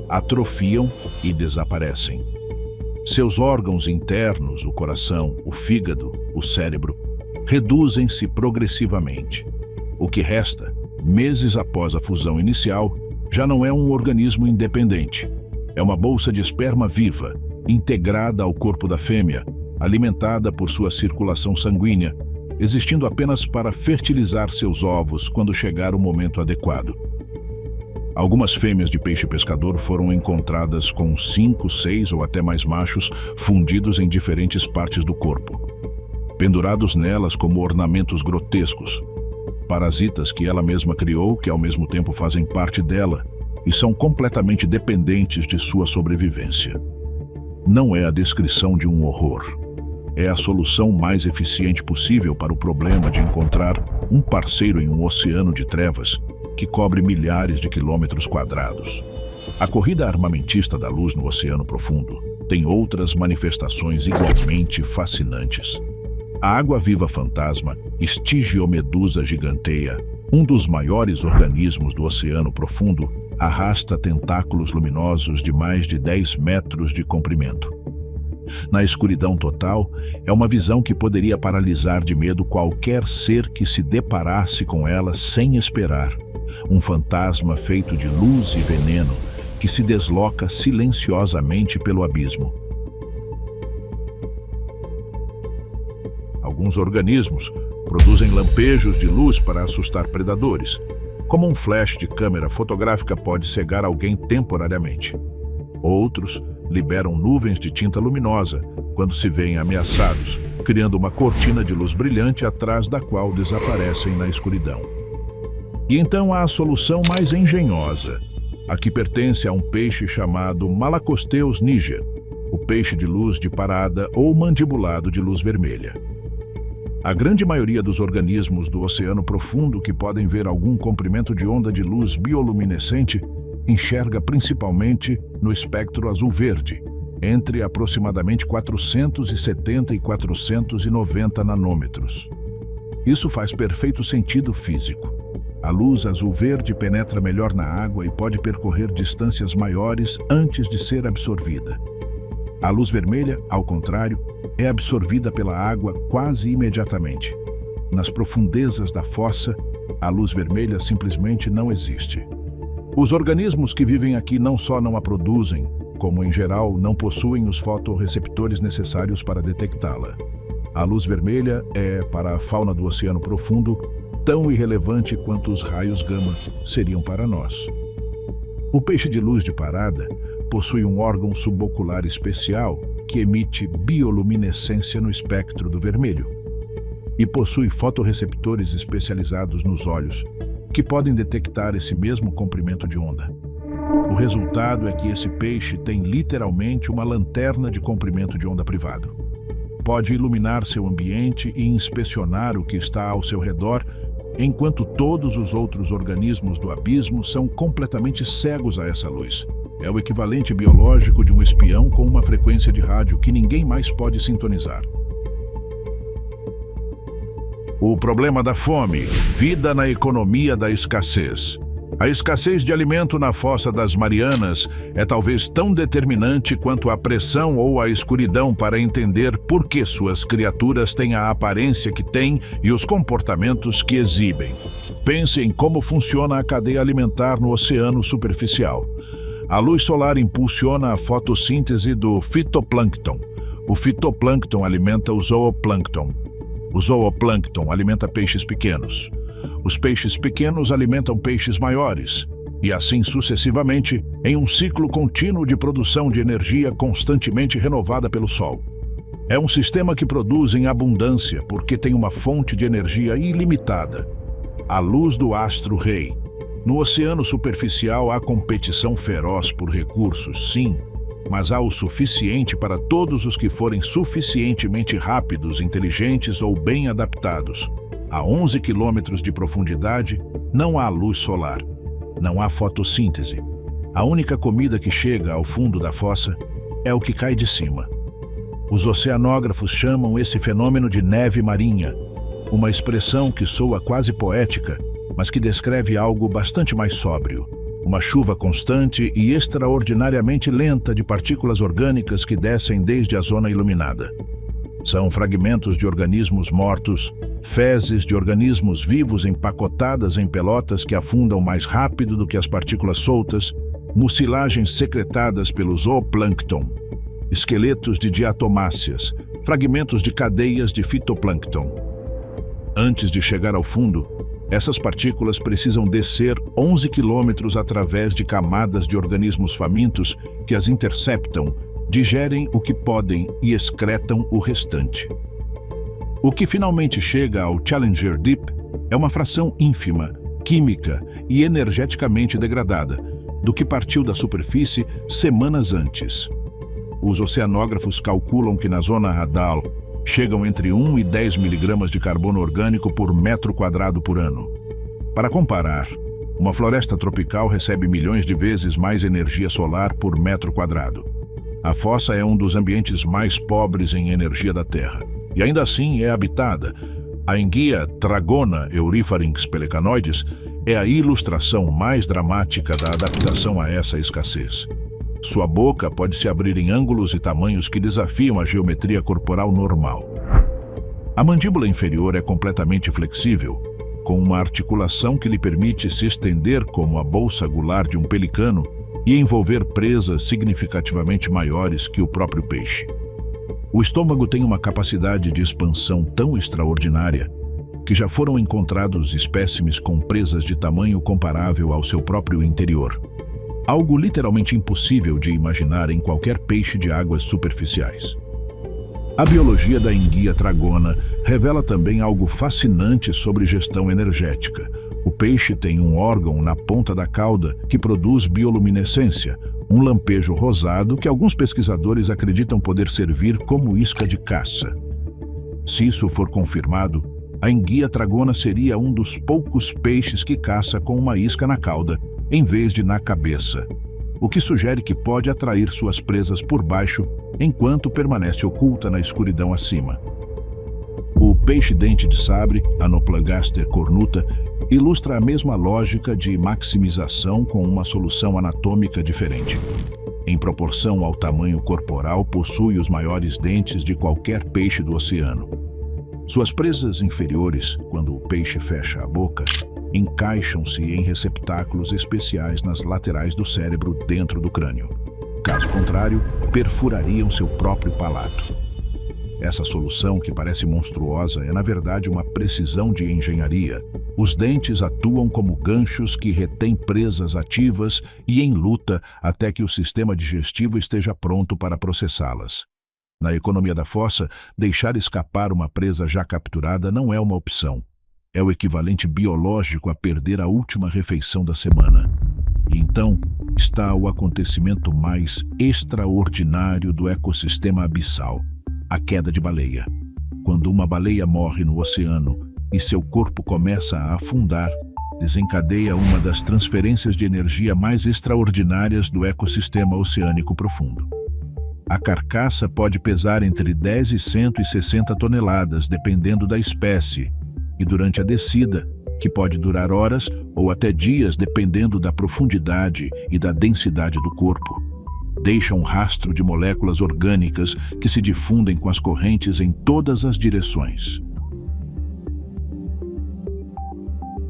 atrofiam e desaparecem. Seus órgãos internos, o coração, o fígado, o cérebro, reduzem-se progressivamente. O que resta, meses após a fusão inicial, já não é um organismo independente. É uma bolsa de esperma viva, integrada ao corpo da fêmea, alimentada por sua circulação sanguínea, existindo apenas para fertilizar seus ovos quando chegar o momento adequado. Algumas fêmeas de peixe-pescador foram encontradas com 5, 6 ou até mais machos fundidos em diferentes partes do corpo, pendurados nelas como ornamentos grotescos. Parasitas que ela mesma criou, que ao mesmo tempo fazem parte dela e são completamente dependentes de sua sobrevivência. Não é a descrição de um horror. É a solução mais eficiente possível para o problema de encontrar um parceiro em um oceano de trevas que cobre milhares de quilômetros quadrados. A corrida armamentista da luz no oceano profundo tem outras manifestações igualmente fascinantes. A água-viva fantasma, Stygiomedusa gigantea, um dos maiores organismos do oceano profundo, arrasta tentáculos luminosos de mais de 10 metros de comprimento. Na escuridão total, é uma visão que poderia paralisar de medo qualquer ser que se deparasse com ela sem esperar. Um fantasma feito de luz e veneno que se desloca silenciosamente pelo abismo. Alguns organismos produzem lampejos de luz para assustar predadores, como um flash de câmera fotográfica pode cegar alguém temporariamente. Outros liberam nuvens de tinta luminosa quando se veem ameaçados, criando uma cortina de luz brilhante atrás da qual desaparecem na escuridão. E então há a solução mais engenhosa, a que pertence a um peixe chamado Malacosteus niger, o peixe de luz de parada ou mandibulado de luz vermelha. A grande maioria dos organismos do oceano profundo que podem ver algum comprimento de onda de luz bioluminescente enxerga principalmente no espectro azul-verde, entre aproximadamente 470 e 490 nanômetros. Isso faz perfeito sentido físico. A luz azul-verde penetra melhor na água e pode percorrer distâncias maiores antes de ser absorvida. A luz vermelha, ao contrário, é absorvida pela água quase imediatamente. Nas profundezas da fossa, a luz vermelha simplesmente não existe. Os organismos que vivem aqui não só não a produzem, como em geral não possuem os fotorreceptores necessários para detectá-la. A luz vermelha é, para a fauna do oceano profundo, tão irrelevante quanto os raios gama seriam para nós. O peixe de luz de parada possui um órgão subocular especial que emite bioluminescência no espectro do vermelho e possui fotorreceptores especializados nos olhos que podem detectar esse mesmo comprimento de onda. O resultado é que esse peixe tem literalmente uma lanterna de comprimento de onda privado. Pode iluminar seu ambiente e inspecionar o que está ao seu redor, enquanto todos os outros organismos do abismo são completamente cegos a essa luz. É o equivalente biológico de um espião com uma frequência de rádio que ninguém mais pode sintonizar. O problema da fome, vida na economia da escassez. A escassez de alimento na Fossa das Marianas é talvez tão determinante quanto a pressão ou a escuridão para entender por que suas criaturas têm a aparência que têm e os comportamentos que exibem. Pense em como funciona a cadeia alimentar no oceano superficial. A luz solar impulsiona a fotossíntese do fitoplâncton. O fitoplâncton alimenta o zooplâncton. O zooplâncton alimenta peixes pequenos. Os peixes pequenos alimentam peixes maiores, e assim sucessivamente, em um ciclo contínuo de produção de energia constantemente renovada pelo Sol. É um sistema que produz em abundância porque tem uma fonte de energia ilimitada, a luz do astro-rei. No oceano superficial há competição feroz por recursos, sim, mas há o suficiente para todos os que forem suficientemente rápidos, inteligentes ou bem adaptados. A 11 quilômetros de profundidade, não há luz solar, não há fotossíntese. A única comida que chega ao fundo da fossa é o que cai de cima. Os oceanógrafos chamam esse fenômeno de neve marinha, uma expressão que soa quase poética, mas que descreve algo bastante mais sóbrio. Uma chuva constante e extraordinariamente lenta de partículas orgânicas que descem desde a zona iluminada. São fragmentos de organismos mortos, fezes de organismos vivos empacotadas em pelotas que afundam mais rápido do que as partículas soltas, mucilagens secretadas pelo zooplâncton, esqueletos de diatomáceas, fragmentos de cadeias de fitoplâncton. Antes de chegar ao fundo, essas partículas precisam descer 11 quilômetros através de camadas de organismos famintos que as interceptam, digerem o que podem e excretam o restante. O que finalmente chega ao Challenger Deep é uma fração ínfima, química e energeticamente degradada, do que partiu da superfície semanas antes. Os oceanógrafos calculam que na zona radal chegam entre 1 e 10 miligramas de carbono orgânico por metro quadrado por ano. Para comparar, uma floresta tropical recebe milhões de vezes mais energia solar por metro quadrado. A fossa é um dos ambientes mais pobres em energia da Terra, e ainda assim é habitada. A enguia Tragona eurifarinx pelecanoides é a ilustração mais dramática da adaptação a essa escassez. Sua boca pode se abrir em ângulos e tamanhos que desafiam a geometria corporal normal. A mandíbula inferior é completamente flexível, com uma articulação que lhe permite se estender como a bolsa gular de um pelicano e envolver presas significativamente maiores que o próprio peixe. O estômago tem uma capacidade de expansão tão extraordinária que já foram encontrados espécimes com presas de tamanho comparável ao seu próprio interior. Algo literalmente impossível de imaginar em qualquer peixe de águas superficiais. A biologia da enguia tragona revela também algo fascinante sobre gestão energética. O peixe tem um órgão na ponta da cauda que produz bioluminescência, um lampejo rosado que alguns pesquisadores acreditam poder servir como isca de caça. Se isso for confirmado, a enguia tragona seria um dos poucos peixes que caça com uma isca na cauda, em vez de na cabeça, o que sugere que pode atrair suas presas por baixo enquanto permanece oculta na escuridão acima. O peixe-dente de sabre, Anoplogaster cornuta, ilustra a mesma lógica de maximização com uma solução anatômica diferente. Em proporção ao tamanho corporal, possui os maiores dentes de qualquer peixe do oceano. Suas presas inferiores, quando o peixe fecha a boca, encaixam-se em receptáculos especiais nas laterais do cérebro dentro do crânio. Caso contrário, perfurariam seu próprio palato. Essa solução, que parece monstruosa, é na verdade uma precisão de engenharia. Os dentes atuam como ganchos que retêm presas ativas e em luta até que o sistema digestivo esteja pronto para processá-las. Na economia da fossa, deixar escapar uma presa já capturada não é uma opção. É o equivalente biológico a perder a última refeição da semana. E então está o acontecimento mais extraordinário do ecossistema abissal, a queda de baleia. Quando uma baleia morre no oceano e seu corpo começa a afundar, desencadeia uma das transferências de energia mais extraordinárias do ecossistema oceânico profundo. A carcaça pode pesar entre 10 e 160 toneladas, dependendo da espécie, e durante a descida, que pode durar horas ou até dias, dependendo da profundidade e da densidade do corpo, deixa um rastro de moléculas orgânicas que se difundem com as correntes em todas as direções.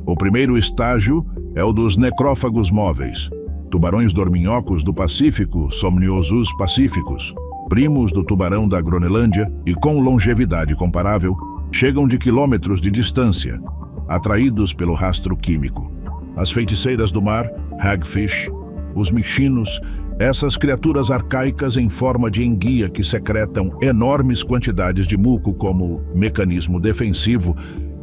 O primeiro estágio é o dos necrófagos móveis, tubarões dorminhocos do Pacífico, Somniosus pacificus, primos do tubarão da Groenlândia e com longevidade comparável, chegam de quilômetros de distância, atraídos pelo rastro químico. As feiticeiras do mar, hagfish, os michinos, essas criaturas arcaicas em forma de enguia que secretam enormes quantidades de muco como mecanismo defensivo,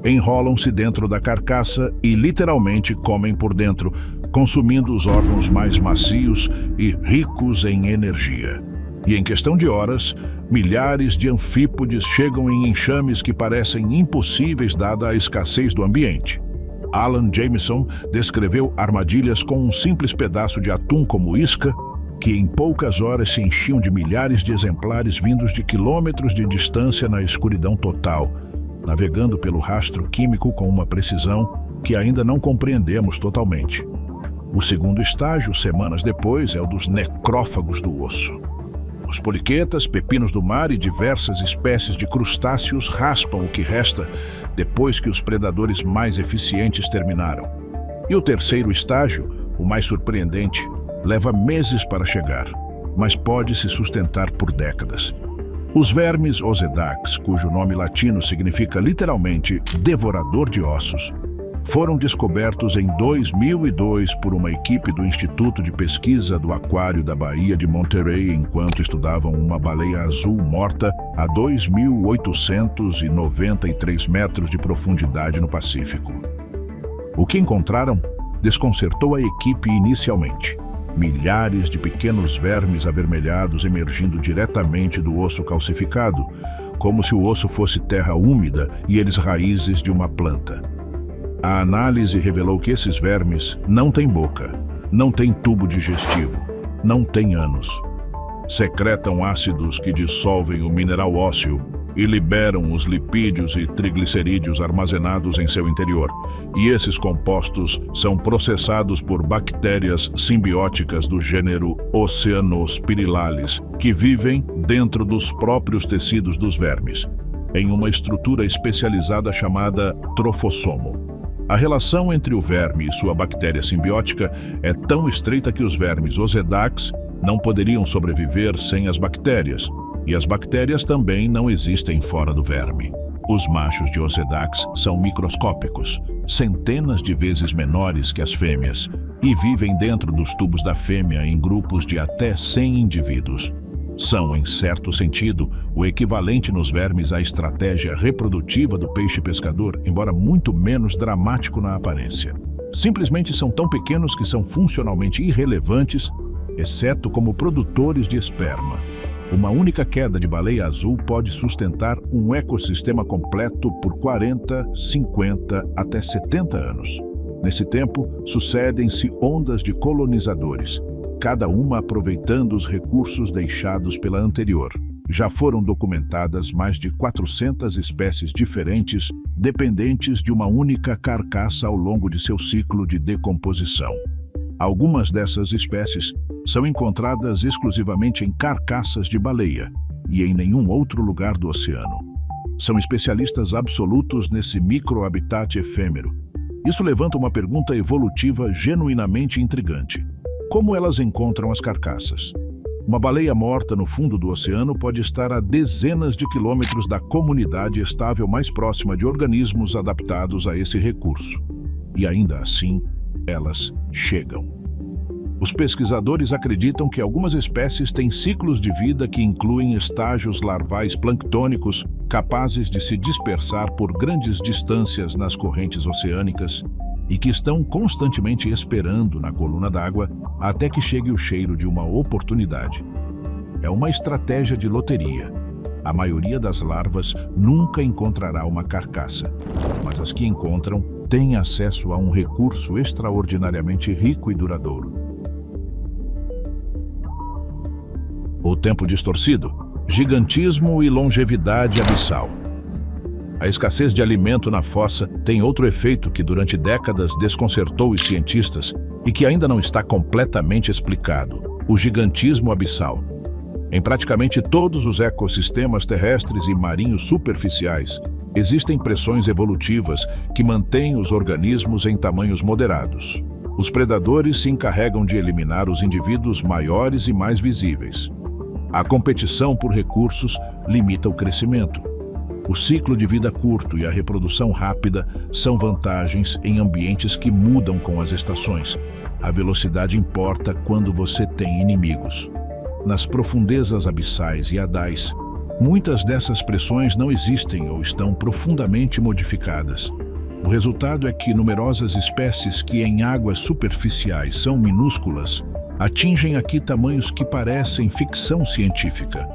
enrolam-se dentro da carcaça e literalmente comem por dentro, consumindo os órgãos mais macios e ricos em energia. E em questão de horas, milhares de anfípodes chegam em enxames que parecem impossíveis dada a escassez do ambiente. Alan Jameson descreveu armadilhas com um simples pedaço de atum como isca, que em poucas horas se enchiam de milhares de exemplares vindos de quilômetros de distância na escuridão total, navegando pelo rastro químico com uma precisão que ainda não compreendemos totalmente. O segundo estágio, semanas depois, é o dos necrófagos do osso. Os poliquetas, pepinos do mar e diversas espécies de crustáceos raspam o que resta depois que os predadores mais eficientes terminaram. E o terceiro estágio, o mais surpreendente, leva meses para chegar, mas pode se sustentar por décadas. Os vermes Osedax, cujo nome latino significa literalmente devorador de ossos, foram descobertos em 2002 por uma equipe do Instituto de Pesquisa do Aquário da Baía de Monterey enquanto estudavam uma baleia azul morta a 2.893 metros de profundidade no Pacífico. O que encontraram desconcertou a equipe inicialmente. Milhares de pequenos vermes avermelhados emergindo diretamente do osso calcificado, como se o osso fosse terra úmida e eles raízes de uma planta. A análise revelou que esses vermes não têm boca, não têm tubo digestivo, não têm ânus. Secretam ácidos que dissolvem o mineral ósseo e liberam os lipídios e triglicerídeos armazenados em seu interior. E esses compostos são processados por bactérias simbióticas do gênero Oceanospirillales, que vivem dentro dos próprios tecidos dos vermes, em uma estrutura especializada chamada trofossomo. A relação entre o verme e sua bactéria simbiótica é tão estreita que os vermes Osedax não poderiam sobreviver sem as bactérias, e as bactérias também não existem fora do verme. Os machos de Osedax são microscópicos, centenas de vezes menores que as fêmeas, e vivem dentro dos tubos da fêmea em grupos de até 100 indivíduos. São, em certo sentido, o equivalente nos vermes à estratégia reprodutiva do peixe pescador, embora muito menos dramático na aparência. Simplesmente são tão pequenos que são funcionalmente irrelevantes, exceto como produtores de esperma. Uma única queda de baleia azul pode sustentar um ecossistema completo por 40, 50 até 70 anos. Nesse tempo, sucedem-se ondas de colonizadores, cada uma aproveitando os recursos deixados pela anterior. Já foram documentadas mais de 400 espécies diferentes, dependentes de uma única carcaça ao longo de seu ciclo de decomposição. Algumas dessas espécies são encontradas exclusivamente em carcaças de baleia e em nenhum outro lugar do oceano. São especialistas absolutos nesse microhabitat efêmero. Isso levanta uma pergunta evolutiva genuinamente intrigante. Como elas encontram as carcaças? Uma baleia morta no fundo do oceano pode estar a dezenas de quilômetros da comunidade estável mais próxima de organismos adaptados a esse recurso. E ainda assim, elas chegam. Os pesquisadores acreditam que algumas espécies têm ciclos de vida que incluem estágios larvais planctônicos capazes de se dispersar por grandes distâncias nas correntes oceânicas e que estão constantemente esperando na coluna d'água até que chegue o cheiro de uma oportunidade. É uma estratégia de loteria. A maioria das larvas nunca encontrará uma carcaça, mas as que encontram têm acesso a um recurso extraordinariamente rico e duradouro. O tempo distorcido, gigantismo e longevidade abissal. A escassez de alimento na fossa tem outro efeito que durante décadas desconcertou os cientistas e que ainda não está completamente explicado: o gigantismo abissal. Em praticamente todos os ecossistemas terrestres e marinhos superficiais, existem pressões evolutivas que mantêm os organismos em tamanhos moderados. Os predadores se encarregam de eliminar os indivíduos maiores e mais visíveis. A competição por recursos limita o crescimento. O ciclo de vida curto e a reprodução rápida são vantagens em ambientes que mudam com as estações. A velocidade importa quando você tem inimigos. Nas profundezas abissais e hadais, muitas dessas pressões não existem ou estão profundamente modificadas. O resultado é que numerosas espécies que em águas superficiais são minúsculas atingem aqui tamanhos que parecem ficção científica.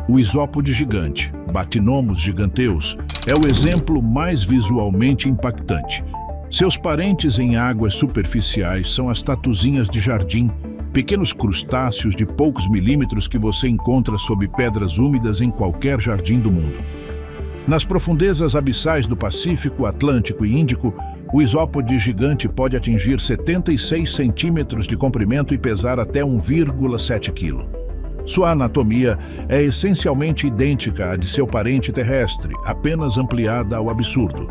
O isópode gigante, Bathynomus giganteus, é o exemplo mais visualmente impactante. Seus parentes em águas superficiais são as tatuzinhas de jardim, pequenos crustáceos de poucos milímetros que você encontra sob pedras úmidas em qualquer jardim do mundo. Nas profundezas abissais do Pacífico, Atlântico e Índico, o isópode gigante pode atingir 76 centímetros de comprimento e pesar até 1,7 kg. Sua anatomia é essencialmente idêntica à de seu parente terrestre, apenas ampliada ao absurdo.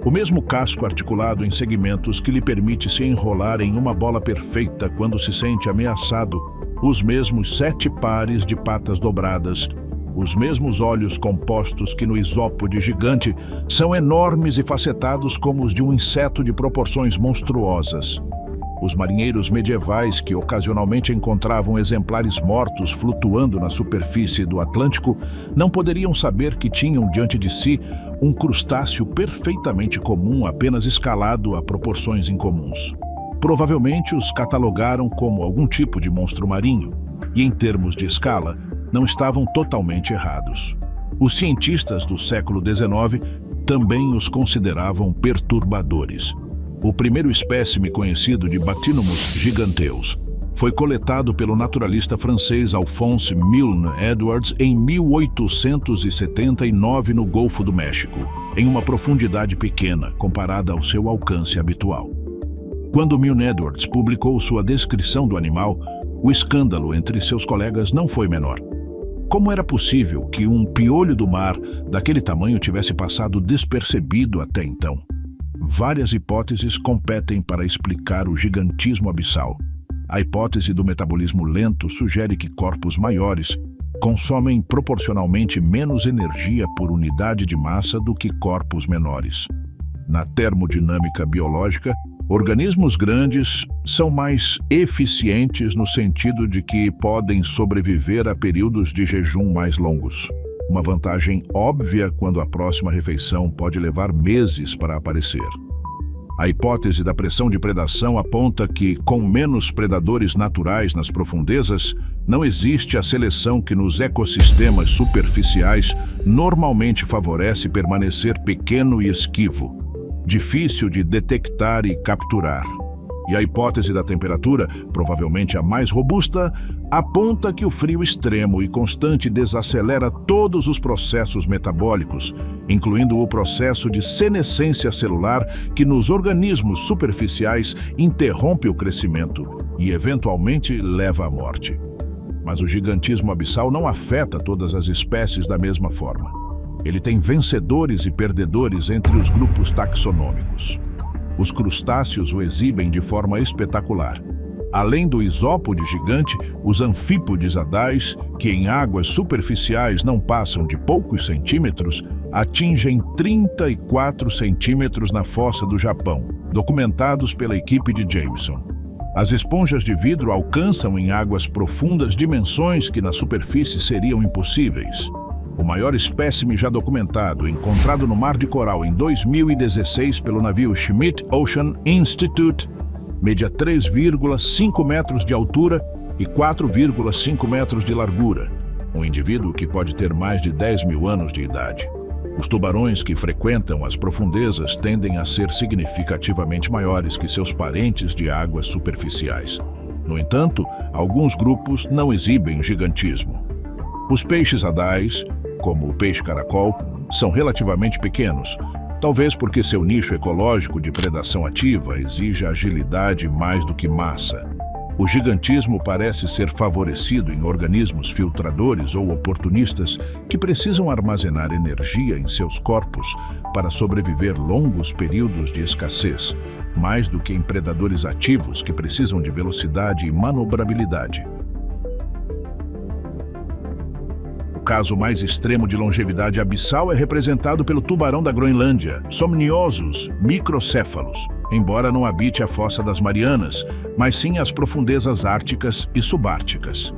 O mesmo casco articulado em segmentos que lhe permite se enrolar em uma bola perfeita quando se sente ameaçado, os mesmos 7 pares de patas dobradas, os mesmos olhos compostos que no isópode gigante são enormes e facetados como os de um inseto de proporções monstruosas. Os marinheiros medievais que ocasionalmente encontravam exemplares mortos flutuando na superfície do Atlântico não poderiam saber que tinham diante de si um crustáceo perfeitamente comum, apenas escalado a proporções incomuns. Provavelmente os catalogaram como algum tipo de monstro marinho, e em termos de escala, não estavam totalmente errados. Os cientistas do século XIX também os consideravam perturbadores. O primeiro espécime conhecido de Bathynomus giganteus foi coletado pelo naturalista francês Alphonse Milne Edwards em 1879 no Golfo do México, em uma profundidade pequena comparada ao seu alcance habitual. Quando Milne Edwards publicou sua descrição do animal, o escândalo entre seus colegas não foi menor. Como era possível que um piolho do mar daquele tamanho tivesse passado despercebido até então? Várias hipóteses competem para explicar o gigantismo abissal. A hipótese do metabolismo lento sugere que corpos maiores consomem proporcionalmente menos energia por unidade de massa do que corpos menores. Na termodinâmica biológica, organismos grandes são mais eficientes no sentido de que podem sobreviver a períodos de jejum mais longos. Uma vantagem óbvia quando a próxima refeição pode levar meses para aparecer. A hipótese da pressão de predação aponta que, com menos predadores naturais nas profundezas, não existe a seleção que nos ecossistemas superficiais normalmente favorece permanecer pequeno e esquivo, difícil de detectar e capturar. E a hipótese da temperatura, provavelmente a mais robusta, aponta que o frio extremo e constante desacelera todos os processos metabólicos, incluindo o processo de senescência celular que nos organismos superficiais interrompe o crescimento e eventualmente leva à morte. Mas o gigantismo abissal não afeta todas as espécies da mesma forma. Ele tem vencedores e perdedores entre os grupos taxonômicos. Os crustáceos o exibem de forma espetacular. Além do isópode gigante, os anfípodes adais, que em águas superficiais não passam de poucos centímetros, atingem 34 centímetros na fossa do Japão, documentados pela equipe de Jameson. As esponjas de vidro alcançam em águas profundas dimensões que na superfície seriam impossíveis. O maior espécime já documentado, encontrado no Mar de Coral em 2016 pelo navio Schmidt Ocean Institute, media 3,5 metros de altura e 4,5 metros de largura, um indivíduo que pode ter mais de 10 mil anos de idade. Os tubarões que frequentam as profundezas tendem a ser significativamente maiores que seus parentes de águas superficiais. No entanto, alguns grupos não exibem gigantismo. Os peixes adais, como o peixe-caracol, são relativamente pequenos, talvez porque seu nicho ecológico de predação ativa exige agilidade mais do que massa. O gigantismo parece ser favorecido em organismos filtradores ou oportunistas que precisam armazenar energia em seus corpos para sobreviver longos períodos de escassez, mais do que em predadores ativos que precisam de velocidade e manobrabilidade. O caso mais extremo de longevidade abissal é representado pelo tubarão da Groenlândia, Somniosus microcephalus, embora não habite a fossa das Marianas, mas sim as profundezas árticas e subárticas.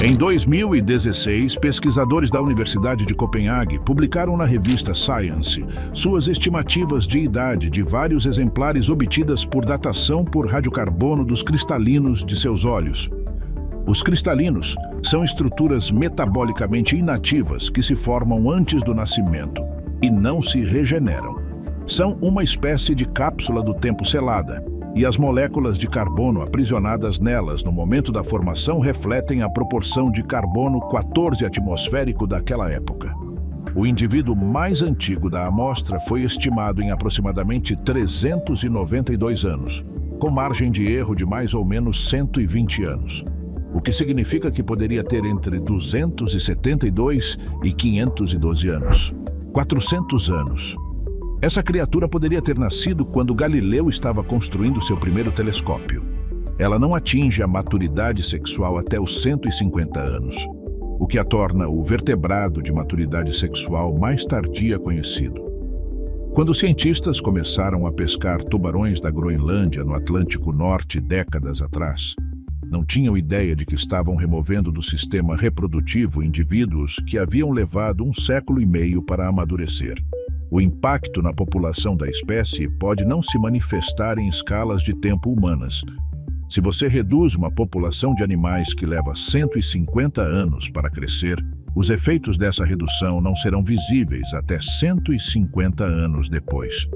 Em 2016, pesquisadores da Universidade de Copenhague publicaram na revista Science suas estimativas de idade de vários exemplares obtidas por datação por radiocarbono dos cristalinos de seus olhos. Os cristalinos são estruturas metabolicamente inativas que se formam antes do nascimento e não se regeneram. São uma espécie de cápsula do tempo selada, e as moléculas de carbono aprisionadas nelas no momento da formação refletem a proporção de carbono 14 atmosférico daquela época. O indivíduo mais antigo da amostra foi estimado em aproximadamente 392 anos, com margem de erro de mais ou menos 120 anos. O que significa que poderia ter entre 272 e 512 anos. 400 anos. Essa criatura poderia ter nascido quando Galileu estava construindo seu primeiro telescópio. Ela não atinge a maturidade sexual até os 150 anos, o que a torna o vertebrado de maturidade sexual mais tardia conhecido. Quando os cientistas começaram a pescar tubarões da Groenlândia no Atlântico Norte décadas atrás, não tinham ideia de que estavam removendo do sistema reprodutivo indivíduos que haviam levado 1,5 séculos para amadurecer. O impacto na população da espécie pode não se manifestar em escalas de tempo humanas. Se você reduz uma população de animais que leva 150 anos para crescer, os efeitos dessa redução não serão visíveis até 150 anos depois.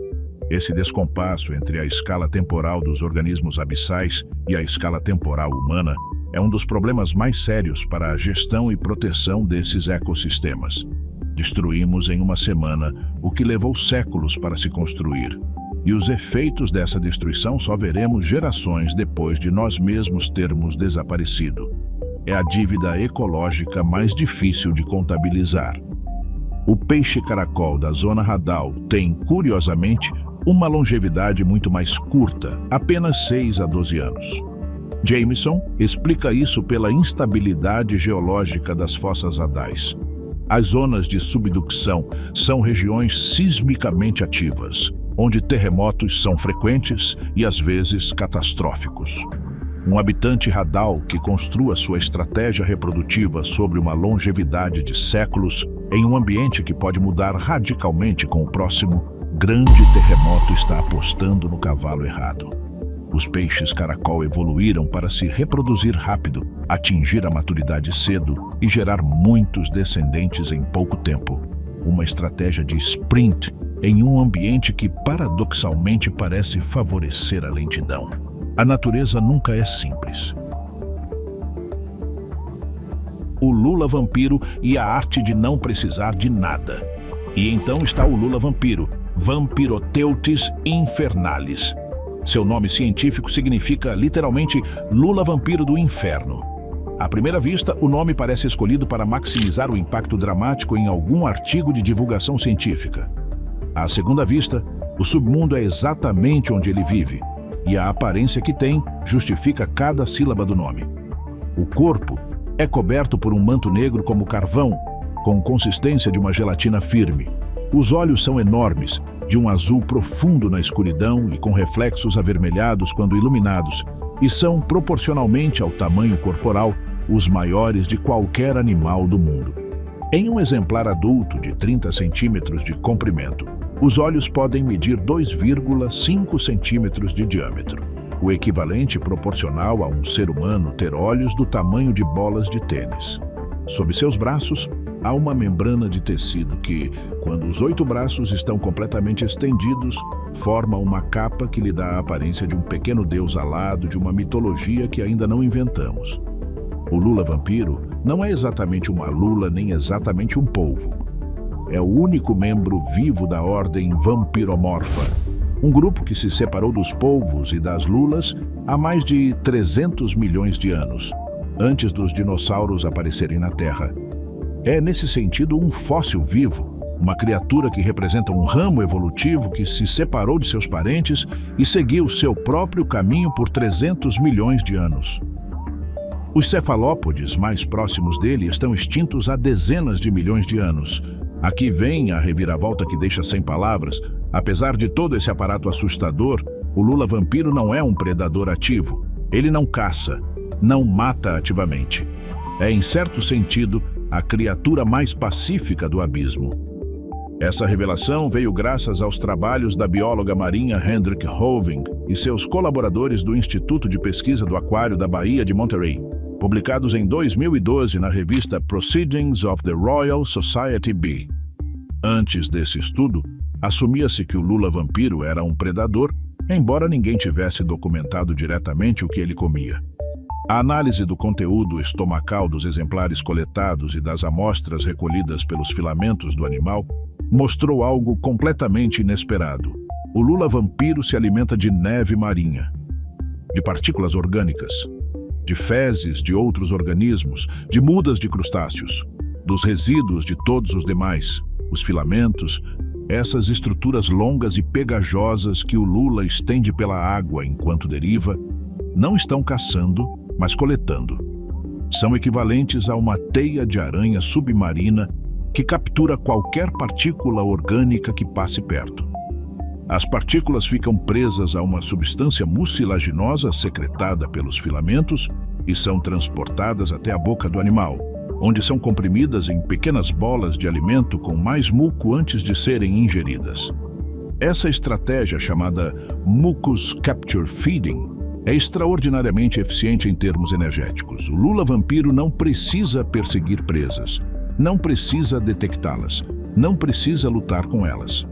Esse descompasso entre a escala temporal dos organismos abissais e a escala temporal humana é um dos problemas mais sérios para a gestão e proteção desses ecossistemas. Destruímos em uma semana o que levou séculos para se construir. E os efeitos dessa destruição só veremos gerações depois de nós mesmos termos desaparecido. É a dívida ecológica mais difícil de contabilizar. O peixe-caracol da zona Hadal tem, curiosamente, uma longevidade muito mais curta, apenas 6 a 12 anos. Jameson explica isso pela instabilidade geológica das fossas hadais. As zonas de subducção são regiões sismicamente ativas, onde terremotos são frequentes e às vezes catastróficos. Um habitante hadal que construa sua estratégia reprodutiva sobre uma longevidade de séculos em um ambiente que pode mudar radicalmente com o próximo grande terremoto está apostando no cavalo errado. Os peixes caracol evoluíram para se reproduzir rápido, atingir a maturidade cedo e gerar muitos descendentes em pouco tempo. Uma estratégia de sprint em um ambiente que paradoxalmente parece favorecer a lentidão. A natureza nunca é simples. O lula-vampiro e a arte de não precisar de nada. E então está o lula-vampiro, Vampiroteuthis infernalis. Seu nome científico significa literalmente lula-vampiro do inferno. À primeira vista, o nome parece escolhido para maximizar o impacto dramático em algum artigo de divulgação científica. À segunda vista, o submundo é exatamente onde ele vive, e a aparência que tem justifica cada sílaba do nome. O corpo é coberto por um manto negro como carvão, com consistência de uma gelatina firme. Os olhos são enormes, de um azul profundo na escuridão e com reflexos avermelhados quando iluminados, e são, proporcionalmente ao tamanho corporal, os maiores de qualquer animal do mundo. Em um exemplar adulto de 30 centímetros de comprimento, os olhos podem medir 2,5 centímetros de diâmetro, o equivalente proporcional a um ser humano ter olhos do tamanho de bolas de tênis. Sob seus braços, há uma membrana de tecido que, quando os 8 braços estão completamente estendidos, forma uma capa que lhe dá a aparência de um pequeno deus alado de uma mitologia que ainda não inventamos. O lula-vampiro não é exatamente uma lula nem exatamente um polvo. É o único membro vivo da ordem Vampiromorpha, um grupo que se separou dos polvos e das lulas há mais de 300 milhões de anos, antes dos dinossauros aparecerem na Terra. É, nesse sentido, um fóssil vivo, uma criatura que representa um ramo evolutivo que se separou de seus parentes e seguiu seu próprio caminho por 300 milhões de anos. Os cefalópodes mais próximos dele estão extintos há dezenas de milhões de anos. Aqui vem a reviravolta que deixa sem palavras. Apesar de todo esse aparato assustador, o lula-vampiro não é um predador ativo. Ele não caça, não mata ativamente. É, em certo sentido, a criatura mais pacífica do abismo. Essa revelação veio graças aos trabalhos da bióloga marinha Hendrik Hoving e seus colaboradores do Instituto de Pesquisa do Aquário da Baía de Monterey, publicados em 2012 na revista Proceedings of the Royal Society B. Antes desse estudo, assumia-se que o lula-vampiro era um predador, embora ninguém tivesse documentado diretamente o que ele comia. A análise do conteúdo estomacal dos exemplares coletados e das amostras recolhidas pelos filamentos do animal mostrou algo completamente inesperado. O lula-vampiro se alimenta de neve marinha, de partículas orgânicas, de fezes de outros organismos, de mudas de crustáceos, dos resíduos de todos os demais, os filamentos, essas estruturas longas e pegajosas que o lula estende pela água enquanto deriva, não estão caçando, mas coletando. São equivalentes a uma teia de aranha submarina que captura qualquer partícula orgânica que passe perto. As partículas ficam presas a uma substância mucilaginosa secretada pelos filamentos e são transportadas até a boca do animal, onde são comprimidas em pequenas bolas de alimento com mais muco antes de serem ingeridas. Essa estratégia, chamada Mucus Capture Feeding, é extraordinariamente eficiente em termos energéticos. O lula-vampiro não precisa perseguir presas, não precisa detectá-las, não precisa lutar com elas.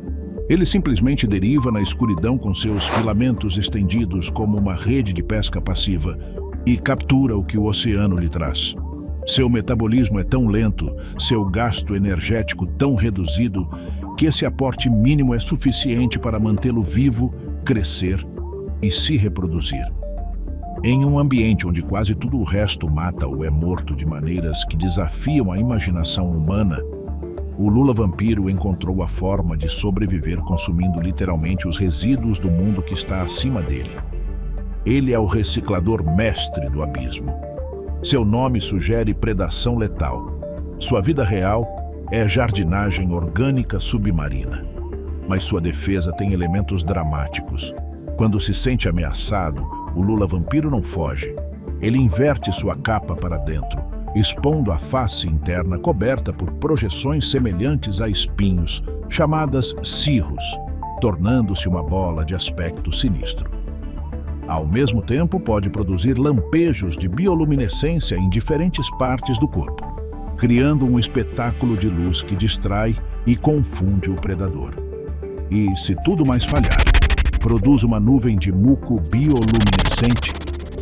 Ele simplesmente deriva na escuridão com seus filamentos estendidos como uma rede de pesca passiva e captura o que o oceano lhe traz. Seu metabolismo é tão lento, seu gasto energético tão reduzido, que esse aporte mínimo é suficiente para mantê-lo vivo, crescer e se reproduzir. Em um ambiente onde quase tudo o resto mata ou é morto de maneiras que desafiam a imaginação humana, o lula-vampiro encontrou a forma de sobreviver consumindo literalmente os resíduos do mundo que está acima dele. Ele é o reciclador mestre do abismo. Seu nome sugere predação letal. Sua vida real é jardinagem orgânica submarina. Mas sua defesa tem elementos dramáticos. Quando se sente ameaçado, o lula-vampiro não foge. Ele inverte sua capa para dentro, expondo a face interna coberta por projeções semelhantes a espinhos, chamadas cirros, tornando-se uma bola de aspecto sinistro. Ao mesmo tempo, pode produzir lampejos de bioluminescência em diferentes partes do corpo, criando um espetáculo de luz que distrai e confunde o predador. E, se tudo mais falhar, produz uma nuvem de muco bioluminescente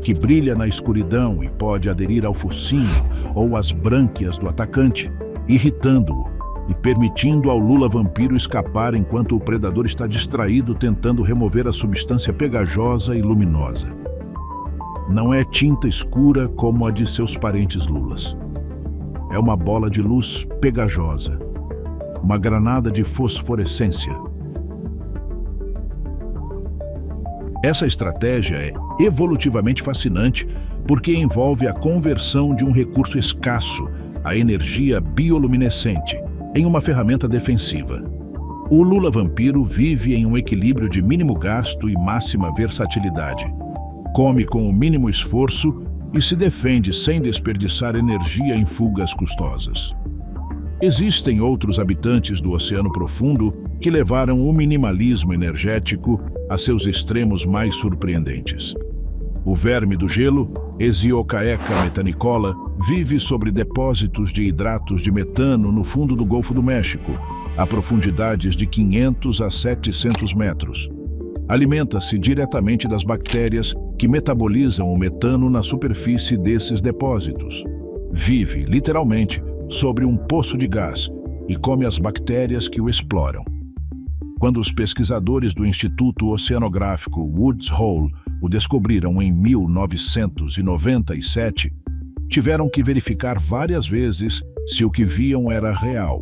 que brilha na escuridão e pode aderir ao focinho ou às brânquias do atacante, irritando-o e permitindo ao lula-vampiro escapar enquanto o predador está distraído tentando remover a substância pegajosa e luminosa. Não é tinta escura como a de seus parentes lulas. É uma bola de luz pegajosa, uma granada de fosforescência. Essa estratégia é evolutivamente fascinante porque envolve a conversão de um recurso escasso, a energia bioluminescente, em uma ferramenta defensiva. O lula-vampiro vive em um equilíbrio de mínimo gasto e máxima versatilidade. Come com o mínimo esforço e se defende sem desperdiçar energia em fugas custosas. Existem outros habitantes do Oceano Profundo que levaram o minimalismo energético a seus extremos mais surpreendentes. O verme do gelo, Esiocaeca metanicola, vive sobre depósitos de hidratos de metano no fundo do Golfo do México, a profundidades de 500 a 700 metros. Alimenta-se diretamente das bactérias que metabolizam o metano na superfície desses depósitos. Vive, literalmente, sobre um poço de gás e come as bactérias que o exploram. Quando os pesquisadores do Instituto Oceanográfico Woods Hole o descobriram em 1997, tiveram que verificar várias vezes se o que viam era real.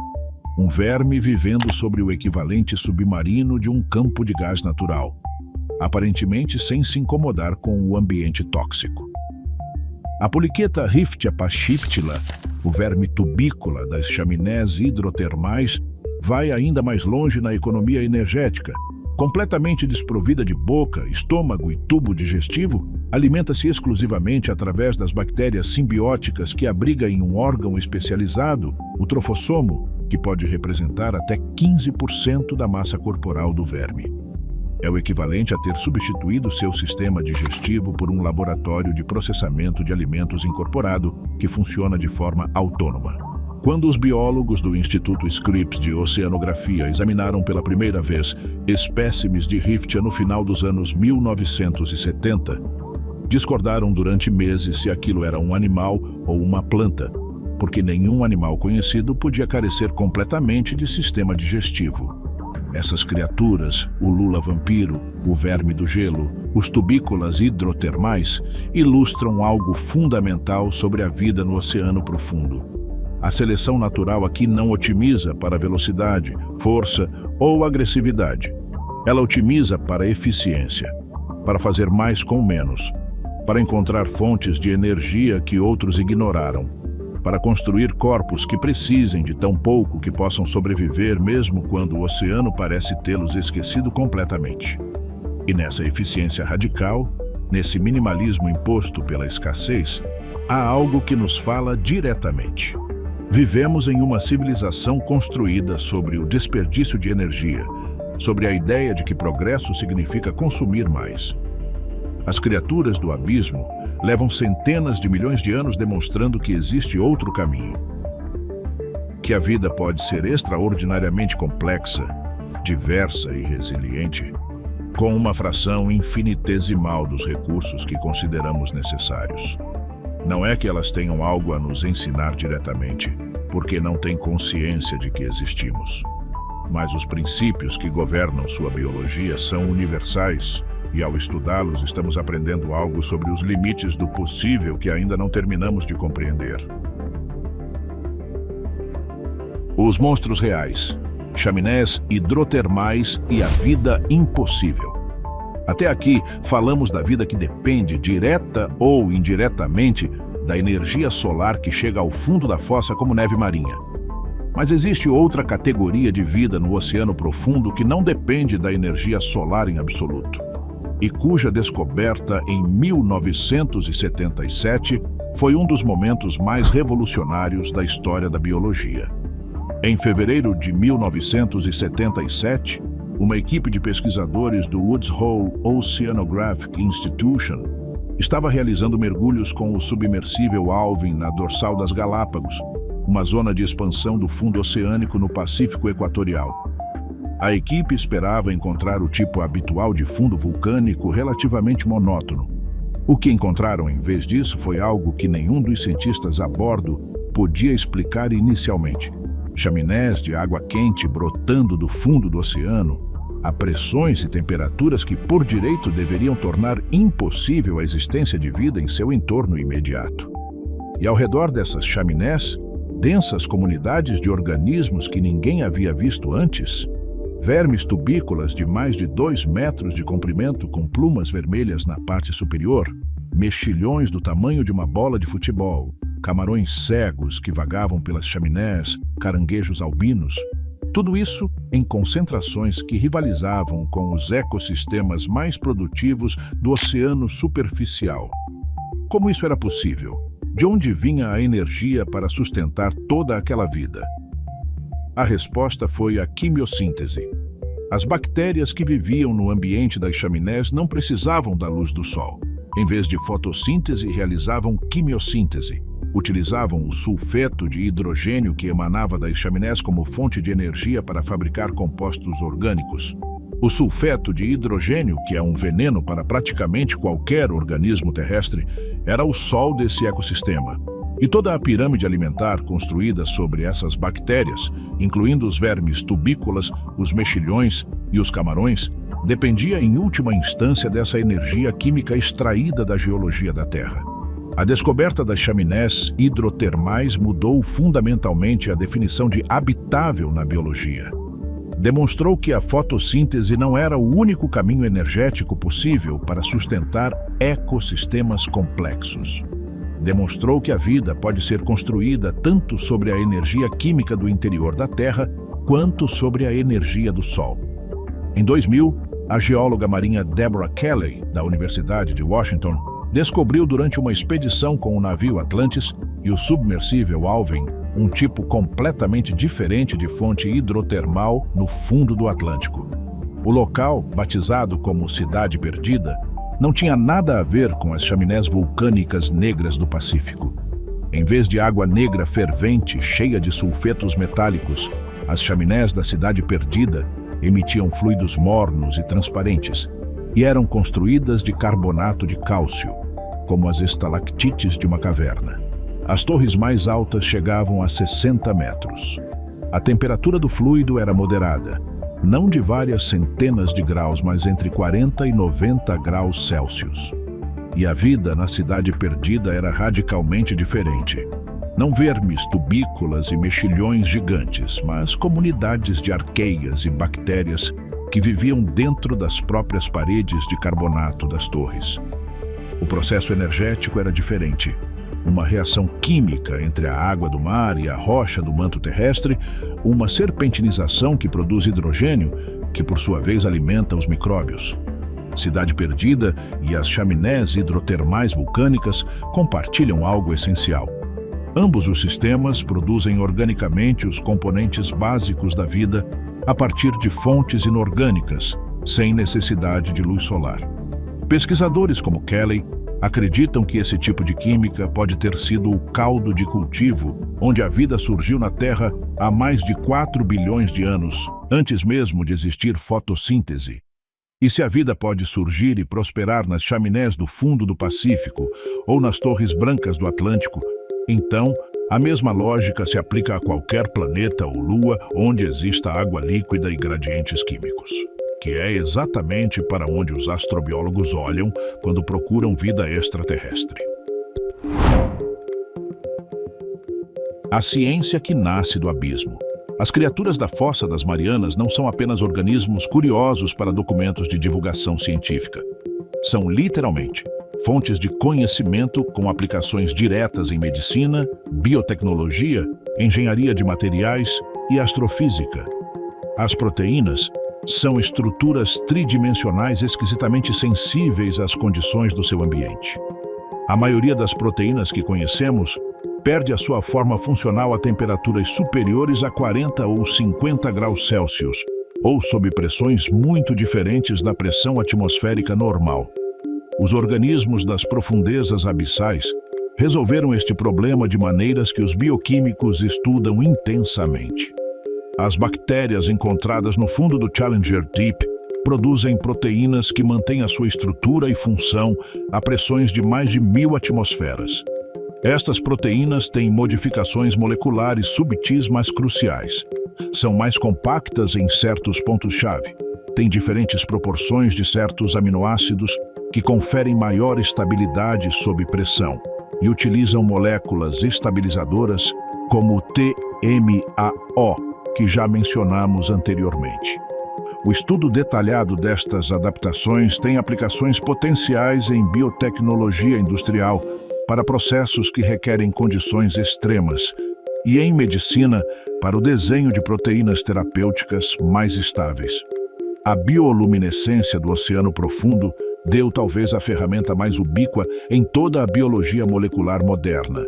Um verme vivendo sobre o equivalente submarino de um campo de gás natural, aparentemente sem se incomodar com o ambiente tóxico. A poliqueta Riftia pachyptila, o verme tubícola das chaminés hidrotermais, vai ainda mais longe na economia energética. Completamente desprovida de boca, estômago e tubo digestivo, alimenta-se exclusivamente através das bactérias simbióticas que abriga em um órgão especializado, o trofossomo, que pode representar até 15% da massa corporal do verme. É o equivalente a ter substituído seu sistema digestivo por um laboratório de processamento de alimentos incorporado que funciona de forma autônoma. Quando os biólogos do Instituto Scripps de Oceanografia examinaram pela primeira vez espécimes de Riftia no final dos anos 1970, discordaram durante meses se aquilo era um animal ou uma planta, porque nenhum animal conhecido podia carecer completamente de sistema digestivo. Essas criaturas, o lula-vampiro, o verme do gelo, os tubícolas hidrotermais, ilustram algo fundamental sobre a vida no Oceano Profundo. A seleção natural aqui não otimiza para velocidade, força ou agressividade. Ela otimiza para eficiência, para fazer mais com menos, para encontrar fontes de energia que outros ignoraram, para construir corpos que precisem de tão pouco que possam sobreviver mesmo quando o oceano parece tê-los esquecido completamente. E nessa eficiência radical, nesse minimalismo imposto pela escassez, há algo que nos fala diretamente. Vivemos em uma civilização construída sobre o desperdício de energia, sobre a ideia de que progresso significa consumir mais. As criaturas do abismo levam centenas de milhões de anos demonstrando que existe outro caminho. Que a vida pode ser extraordinariamente complexa diversa e resiliente, com uma fração infinitesimal dos recursos que consideramos necessários. Não é que elas tenham algo a nos ensinar diretamente, porque não têm consciência de que existimos. Mas os princípios que governam sua biologia são universais, e ao estudá-los estamos aprendendo algo sobre os limites do possível que ainda não terminamos de compreender. Os monstros reais, chaminés hidrotermais e a vida impossível. Até aqui, falamos da vida que depende, direta ou indiretamente, da energia solar que chega ao fundo da fossa como neve marinha. Mas existe outra categoria de vida no oceano profundo que não depende da energia solar em absoluto, e cuja descoberta em 1977 foi um dos momentos mais revolucionários da história da biologia. Em fevereiro de 1977, uma equipe de pesquisadores do Woods Hole Oceanographic Institution estava realizando mergulhos com o submersível Alvin na dorsal das Galápagos, uma zona de expansão do fundo oceânico no Pacífico Equatorial. A equipe esperava encontrar o tipo habitual de fundo vulcânico relativamente monótono. O que encontraram em vez disso foi algo que nenhum dos cientistas a bordo podia explicar inicialmente. Chaminés de água quente brotando do fundo do oceano, a pressões e temperaturas que, por direito, deveriam tornar impossível a existência de vida em seu entorno imediato. E ao redor dessas chaminés, densas comunidades de organismos que ninguém havia visto antes, vermes tubícolas de mais de 2 metros de comprimento com plumas vermelhas na parte superior, mexilhões do tamanho de uma bola de futebol, camarões cegos que vagavam pelas chaminés, caranguejos albinos, tudo isso em concentrações que rivalizavam com os ecossistemas mais produtivos do oceano superficial. Como isso era possível? De onde vinha a energia para sustentar toda aquela vida? A resposta foi a quimiossíntese. As bactérias que viviam no ambiente das chaminés não precisavam da luz do sol. Em vez de fotossíntese, realizavam quimiossíntese. Utilizavam o sulfeto de hidrogênio que emanava das chaminés como fonte de energia para fabricar compostos orgânicos. O sulfeto de hidrogênio, que é um veneno para praticamente qualquer organismo terrestre, era o sol desse ecossistema. E toda a pirâmide alimentar construída sobre essas bactérias, incluindo os vermes tubícolas, os mexilhões e os camarões, dependia em última instância dessa energia química extraída da geologia da Terra. A descoberta das chaminés hidrotermais mudou fundamentalmente a definição de habitável na biologia. Demonstrou que a fotossíntese não era o único caminho energético possível para sustentar ecossistemas complexos. Demonstrou que a vida pode ser construída tanto sobre a energia química do interior da Terra quanto sobre a energia do Sol. Em 2000, a geóloga marinha Deborah Kelly, da Universidade de Washington, descobriu durante uma expedição com o navio Atlantis e o submersível Alvin um tipo completamente diferente de fonte hidrotermal no fundo do Atlântico. O local, batizado como Cidade Perdida, não tinha nada a ver com as chaminés vulcânicas negras do Pacífico. Em vez de água negra fervente, cheia de sulfetos metálicos, as chaminés da Cidade Perdida emitiam fluidos mornos e transparentes e eram construídas de carbonato de cálcio, como as estalactites de uma caverna. As torres mais altas chegavam a 60 metros. A temperatura do fluido era moderada, não de várias centenas de graus, mas entre 40 e 90 graus Celsius. E a vida na Cidade Perdida era radicalmente diferente. Não vermes tubícolas e mexilhões gigantes, mas comunidades de arqueias e bactérias que viviam dentro das próprias paredes de carbonato das torres. O processo energético era diferente. Uma reação química entre a água do mar e a rocha do manto terrestre, uma serpentinização que produz hidrogênio, que por sua vez alimenta os micróbios. Cidade Perdida e as chaminés hidrotermais vulcânicas compartilham algo essencial. Ambos os sistemas produzem organicamente os componentes básicos da vida a partir de fontes inorgânicas, sem necessidade de luz solar. Pesquisadores como Kelly Acreditam que esse tipo de química pode ter sido o caldo de cultivo onde a vida surgiu na Terra há mais de 4 bilhões de anos, antes mesmo de existir fotossíntese. E se a vida pode surgir e prosperar nas chaminés do fundo do Pacífico ou nas torres brancas do Atlântico, então a mesma lógica se aplica a qualquer planeta ou lua onde exista água líquida e gradientes químicos, que é exatamente para onde os astrobiólogos olham quando procuram vida extraterrestre. A ciência que nasce do abismo. As criaturas da Fossa das Marianas não são apenas organismos curiosos para documentos de divulgação científica. São literalmente fontes de conhecimento com aplicações diretas em medicina, biotecnologia, engenharia de materiais e astrofísica. As proteínas são estruturas tridimensionais esquisitamente sensíveis às condições do seu ambiente. A maioria das proteínas que conhecemos perde a sua forma funcional a temperaturas superiores a 40 ou 50 graus Celsius, ou sob pressões muito diferentes da pressão atmosférica normal. Os organismos das profundezas abissais resolveram este problema de maneiras que os bioquímicos estudam intensamente. As bactérias encontradas no fundo do Challenger Deep produzem proteínas que mantêm a sua estrutura e função a pressões de mais de 1000 atmosferas. Estas proteínas têm modificações moleculares subtis mais cruciais. São mais compactas em certos pontos-chave, têm diferentes proporções de certos aminoácidos que conferem maior estabilidade sob pressão e utilizam moléculas estabilizadoras como o TMAO, que já mencionamos anteriormente. O estudo detalhado destas adaptações tem aplicações potenciais em biotecnologia industrial para processos que requerem condições extremas e em medicina para o desenho de proteínas terapêuticas mais estáveis. A bioluminescência do oceano profundo deu talvez a ferramenta mais ubíqua em toda a biologia molecular moderna.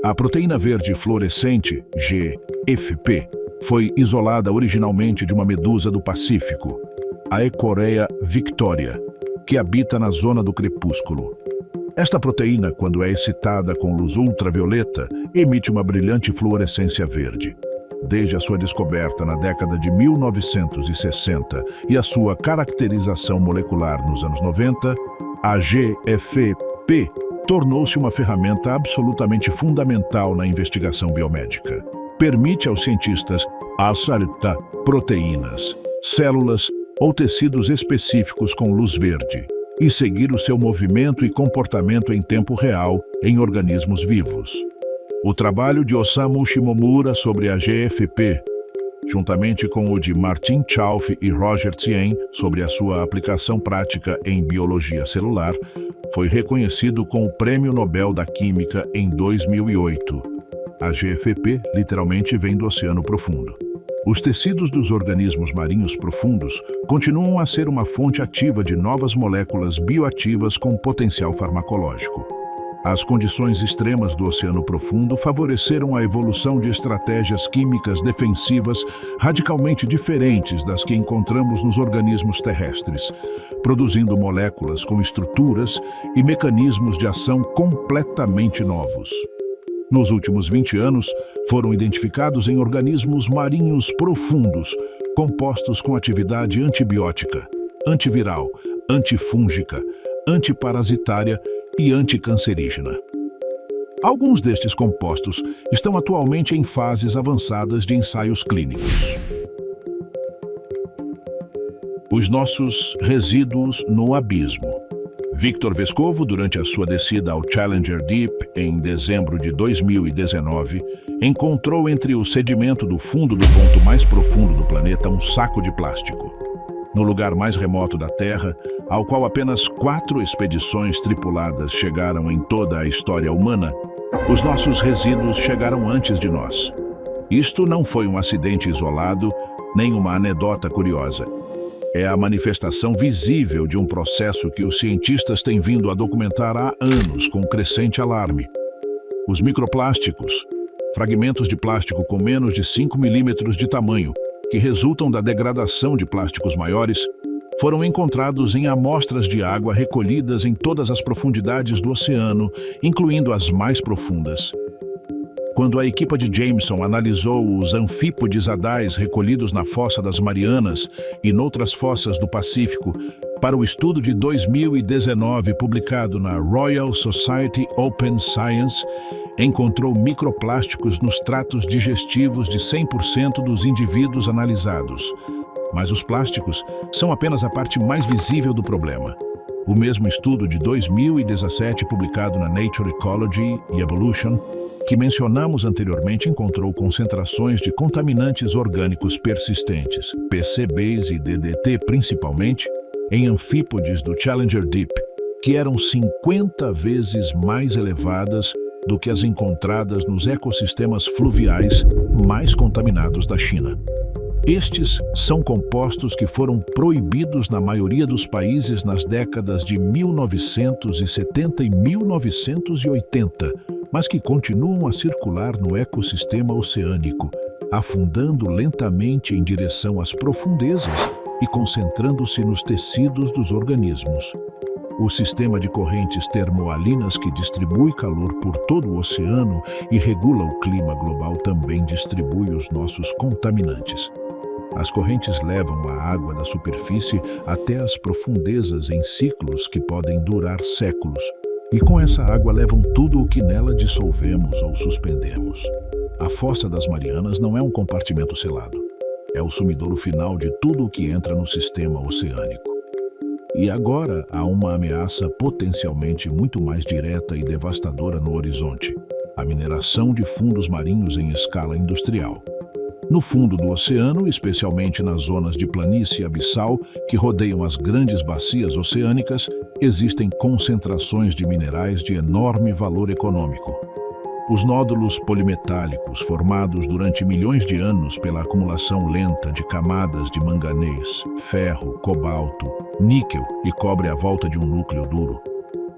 A proteína verde fluorescente, GFP, foi isolada originalmente de uma medusa do Pacífico, a Echorea victoria, que habita na zona do crepúsculo. Esta proteína, quando é excitada com luz ultravioleta, emite uma brilhante fluorescência verde. Desde a sua descoberta na década de 1960 e a sua caracterização molecular nos anos 90, a GFP tornou-se uma ferramenta absolutamente fundamental na investigação biomédica. Permite aos cientistas acertar proteínas, células ou tecidos específicos com luz verde e seguir o seu movimento e comportamento em tempo real em organismos vivos. O trabalho de Osamu Shimomura sobre a GFP, juntamente com o de Martin Chauf e Roger Tsien sobre a sua aplicação prática em biologia celular, foi reconhecido com o Prêmio Nobel da Química em 2008. A GFP literalmente vem do oceano profundo. Os tecidos dos organismos marinhos profundos continuam a ser uma fonte ativa de novas moléculas bioativas com potencial farmacológico. As condições extremas do oceano profundo favoreceram a evolução de estratégias químicas defensivas radicalmente diferentes das que encontramos nos organismos terrestres, produzindo moléculas com estruturas e mecanismos de ação completamente novos. Nos últimos 20 anos, foram identificados em organismos marinhos profundos, compostos com atividade antibiótica, antiviral, antifúngica, antiparasitária e anticancerígena. Alguns destes compostos estão atualmente em fases avançadas de ensaios clínicos. Os nossos resíduos no abismo. Victor Vescovo, durante a sua descida ao Challenger Deep em dezembro de 2019, encontrou entre o sedimento do fundo do ponto mais profundo do planeta um saco de plástico. No lugar mais remoto da Terra, ao qual apenas 4 expedições tripuladas chegaram em toda a história humana, os nossos resíduos chegaram antes de nós. Isto não foi um acidente isolado, nem uma anedota curiosa. É a manifestação visível de um processo que os cientistas têm vindo a documentar há anos com crescente alarme. Os microplásticos, fragmentos de plástico com menos de 5 milímetros de tamanho, que resultam da degradação de plásticos maiores, foram encontrados em amostras de água recolhidas em todas as profundidades do oceano, incluindo as mais profundas. Quando a equipa de Jameson analisou os anfípodes adais recolhidos na Fossa das Marianas e noutras fossas do Pacífico, para o estudo de 2019 publicado na Royal Society Open Science, encontrou microplásticos nos tratos digestivos de 100% dos indivíduos analisados. Mas os plásticos são apenas a parte mais visível do problema. O mesmo estudo de 2017, publicado na Nature Ecology e Evolution, que mencionamos anteriormente, encontrou concentrações de contaminantes orgânicos persistentes, PCBs e DDT principalmente, em anfípodes do Challenger Deep, que eram 50 vezes mais elevadas do que as encontradas nos ecossistemas fluviais mais contaminados da China. Estes são compostos que foram proibidos na maioria dos países nas décadas de 1970 e 1980, mas que continuam a circular no ecossistema oceânico, afundando lentamente em direção às profundezas e concentrando-se nos tecidos dos organismos. O sistema de correntes termoalinas que distribui calor por todo o oceano e regula o clima global também distribui os nossos contaminantes. As correntes levam a água da superfície até as profundezas em ciclos que podem durar séculos, e com essa água levam tudo o que nela dissolvemos ou suspendemos. A Fossa das Marianas não é um compartimento selado. É o sumidouro final de tudo o que entra no sistema oceânico. E agora há uma ameaça potencialmente muito mais direta e devastadora no horizonte: a mineração de fundos marinhos em escala industrial. No fundo do oceano, especialmente nas zonas de planície abissal que rodeiam as grandes bacias oceânicas, existem concentrações de minerais de enorme valor econômico. Os nódulos polimetálicos, formados durante milhões de anos pela acumulação lenta de camadas de manganês, ferro, cobalto, níquel e cobre à volta de um núcleo duro,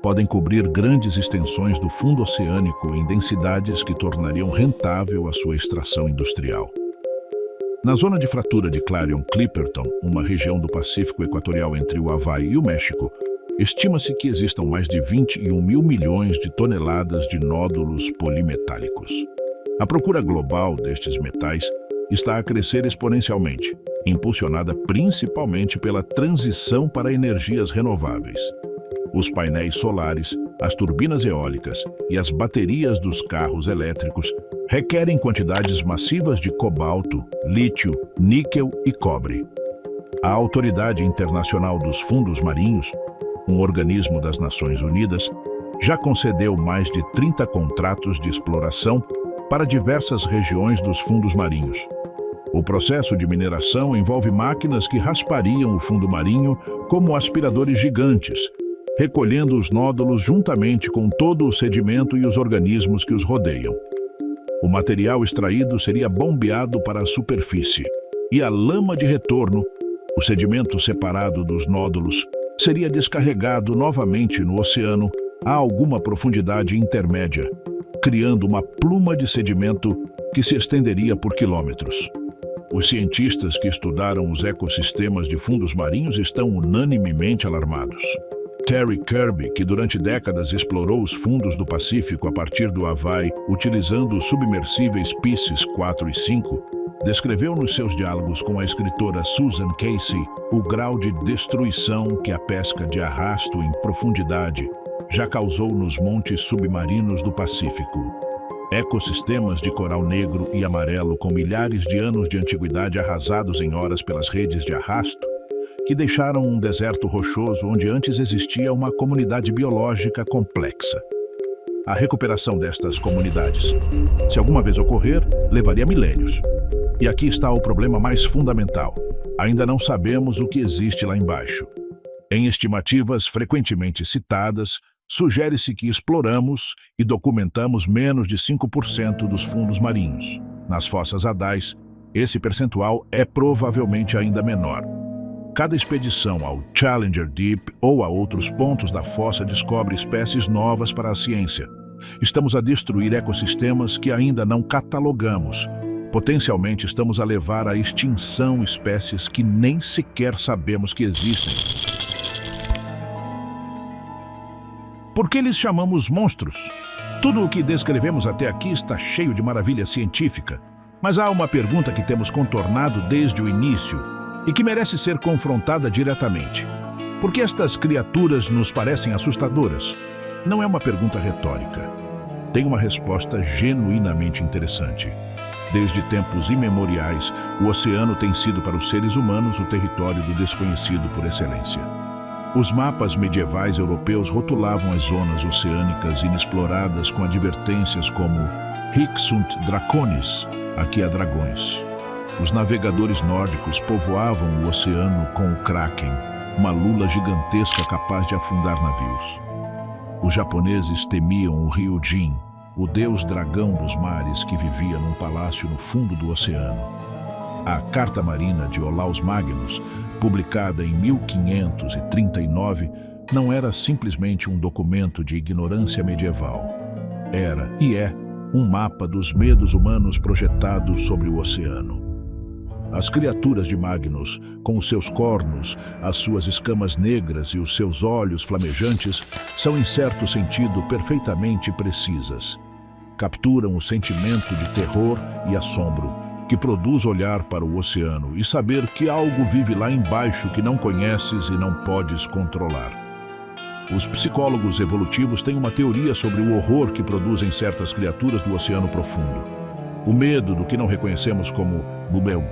podem cobrir grandes extensões do fundo oceânico em densidades que tornariam rentável a sua extração industrial. Na zona de fratura de Clarion-Clipperton, uma região do Pacífico Equatorial entre o Havaí e o México, estima-se que existam mais de 21 mil milhões de toneladas de nódulos polimetálicos. A procura global destes metais está a crescer exponencialmente, impulsionada principalmente pela transição para energias renováveis. Os painéis solares, as turbinas eólicas e as baterias dos carros elétricos requerem quantidades massivas de cobalto, lítio, níquel e cobre. A Autoridade Internacional dos Fundos Marinhos, um organismo das Nações Unidas, já concedeu mais de 30 contratos de exploração para diversas regiões dos fundos marinhos. O processo de mineração envolve máquinas que raspariam o fundo marinho como aspiradores gigantes, recolhendo os nódulos juntamente com todo o sedimento e os organismos que os rodeiam. O material extraído seria bombeado para a superfície, e a lama de retorno, o sedimento separado dos nódulos, seria descarregado novamente no oceano a alguma profundidade intermédia, criando uma pluma de sedimento que se estenderia por quilômetros. Os cientistas que estudaram os ecossistemas de fundos marinhos estão unanimemente alarmados. Terry Kirby, que durante décadas explorou os fundos do Pacífico a partir do Havaí, utilizando os submersíveis Pisces 4 e 5, descreveu nos seus diálogos com a escritora Susan Casey o grau de destruição que a pesca de arrasto em profundidade já causou nos montes submarinos do Pacífico. Ecossistemas de coral negro e amarelo com milhares de anos de antiguidade arrasados em horas pelas redes de arrasto, que deixaram um deserto rochoso onde antes existia uma comunidade biológica complexa. A recuperação destas comunidades, se alguma vez ocorrer, levaria milênios. E aqui está o problema mais fundamental. Ainda não sabemos o que existe lá embaixo. Em estimativas frequentemente citadas, sugere-se que exploramos e documentamos menos de 5% dos fundos marinhos. Nas fossas adais, esse percentual é provavelmente ainda menor. Cada expedição ao Challenger Deep ou a outros pontos da fossa descobre espécies novas para a ciência. Estamos a destruir ecossistemas que ainda não catalogamos, Potencialmente estamos a levar à extinção espécies que nem sequer sabemos que existem. Por que lhes chamamos monstros? Tudo o que descrevemos até aqui está cheio de maravilha científica, mas há uma pergunta que temos contornado desde o início e que merece ser confrontada diretamente. Por que estas criaturas nos parecem assustadoras? Não é uma pergunta retórica. Tem uma resposta genuinamente interessante. Desde tempos imemoriais, o oceano tem sido para os seres humanos o território do desconhecido por excelência. Os mapas medievais europeus rotulavam as zonas oceânicas inexploradas com advertências como Hic sunt draconis, aqui há dragões. Os navegadores nórdicos povoavam o oceano com o Kraken, uma lula gigantesca capaz de afundar navios. Os japoneses temiam o rio Jin, o deus dragão dos mares que vivia num palácio no fundo do oceano. A Carta Marina de Olaus Magnus, publicada em 1539, não era simplesmente um documento de ignorância medieval. Era, e é, um mapa dos medos humanos projetados sobre o oceano. As criaturas de Magnus, com os seus cornos, as suas escamas negras e os seus olhos flamejantes, são em certo sentido perfeitamente precisas. Capturam o sentimento de terror e assombro, que produz olhar para o oceano e saber que algo vive lá embaixo que não conheces e não podes controlar. Os psicólogos evolutivos têm uma teoria sobre o horror que produzem certas criaturas do oceano profundo. O medo do que não reconhecemos como bubel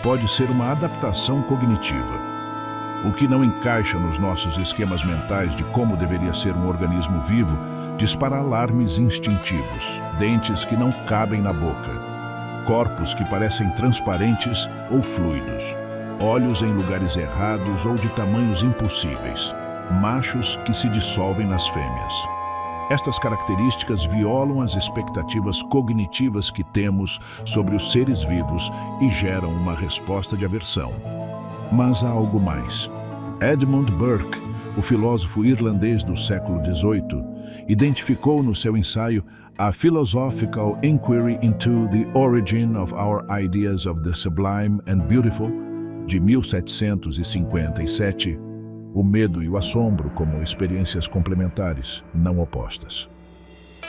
pode ser uma adaptação cognitiva. O que não encaixa nos nossos esquemas mentais de como deveria ser um organismo vivo dispara alarmes instintivos, dentes que não cabem na boca, corpos que parecem transparentes ou fluidos, olhos em lugares errados ou de tamanhos impossíveis, machos que se dissolvem nas fêmeas. Estas características violam as expectativas cognitivas que temos sobre os seres vivos e geram uma resposta de aversão. Mas há algo mais. Edmund Burke, o filósofo irlandês do século XVIII, identificou no seu ensaio A Philosophical Inquiry into the Origin of Our Ideas of the Sublime and Beautiful, de 1757, o medo e o assombro como experiências complementares, não opostas.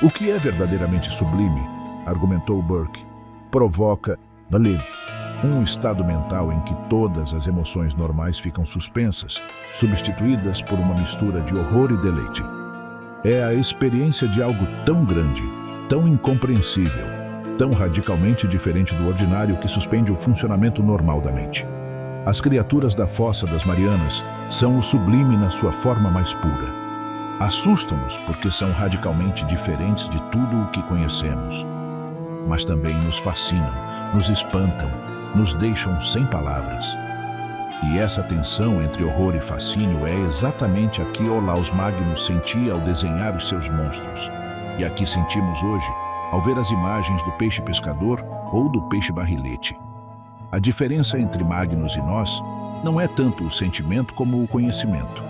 O que é verdadeiramente sublime, argumentou Burke, provoca um estado mental em que todas as emoções normais ficam suspensas, substituídas por uma mistura de horror e deleite. É a experiência de algo tão grande, tão incompreensível, tão radicalmente diferente do ordinário que suspende o funcionamento normal da mente. As criaturas da Fossa das Marianas são o sublime na sua forma mais pura. Assustam-nos porque são radicalmente diferentes de tudo o que conhecemos. Mas também nos fascinam, nos espantam, nos deixam sem palavras. E essa tensão entre horror e fascínio é exatamente a que Olaus Magnus sentia ao desenhar os seus monstros, e a que sentimos hoje ao ver as imagens do peixe pescador ou do peixe barrilete. A diferença entre Magnus e nós não é tanto o sentimento como o conhecimento.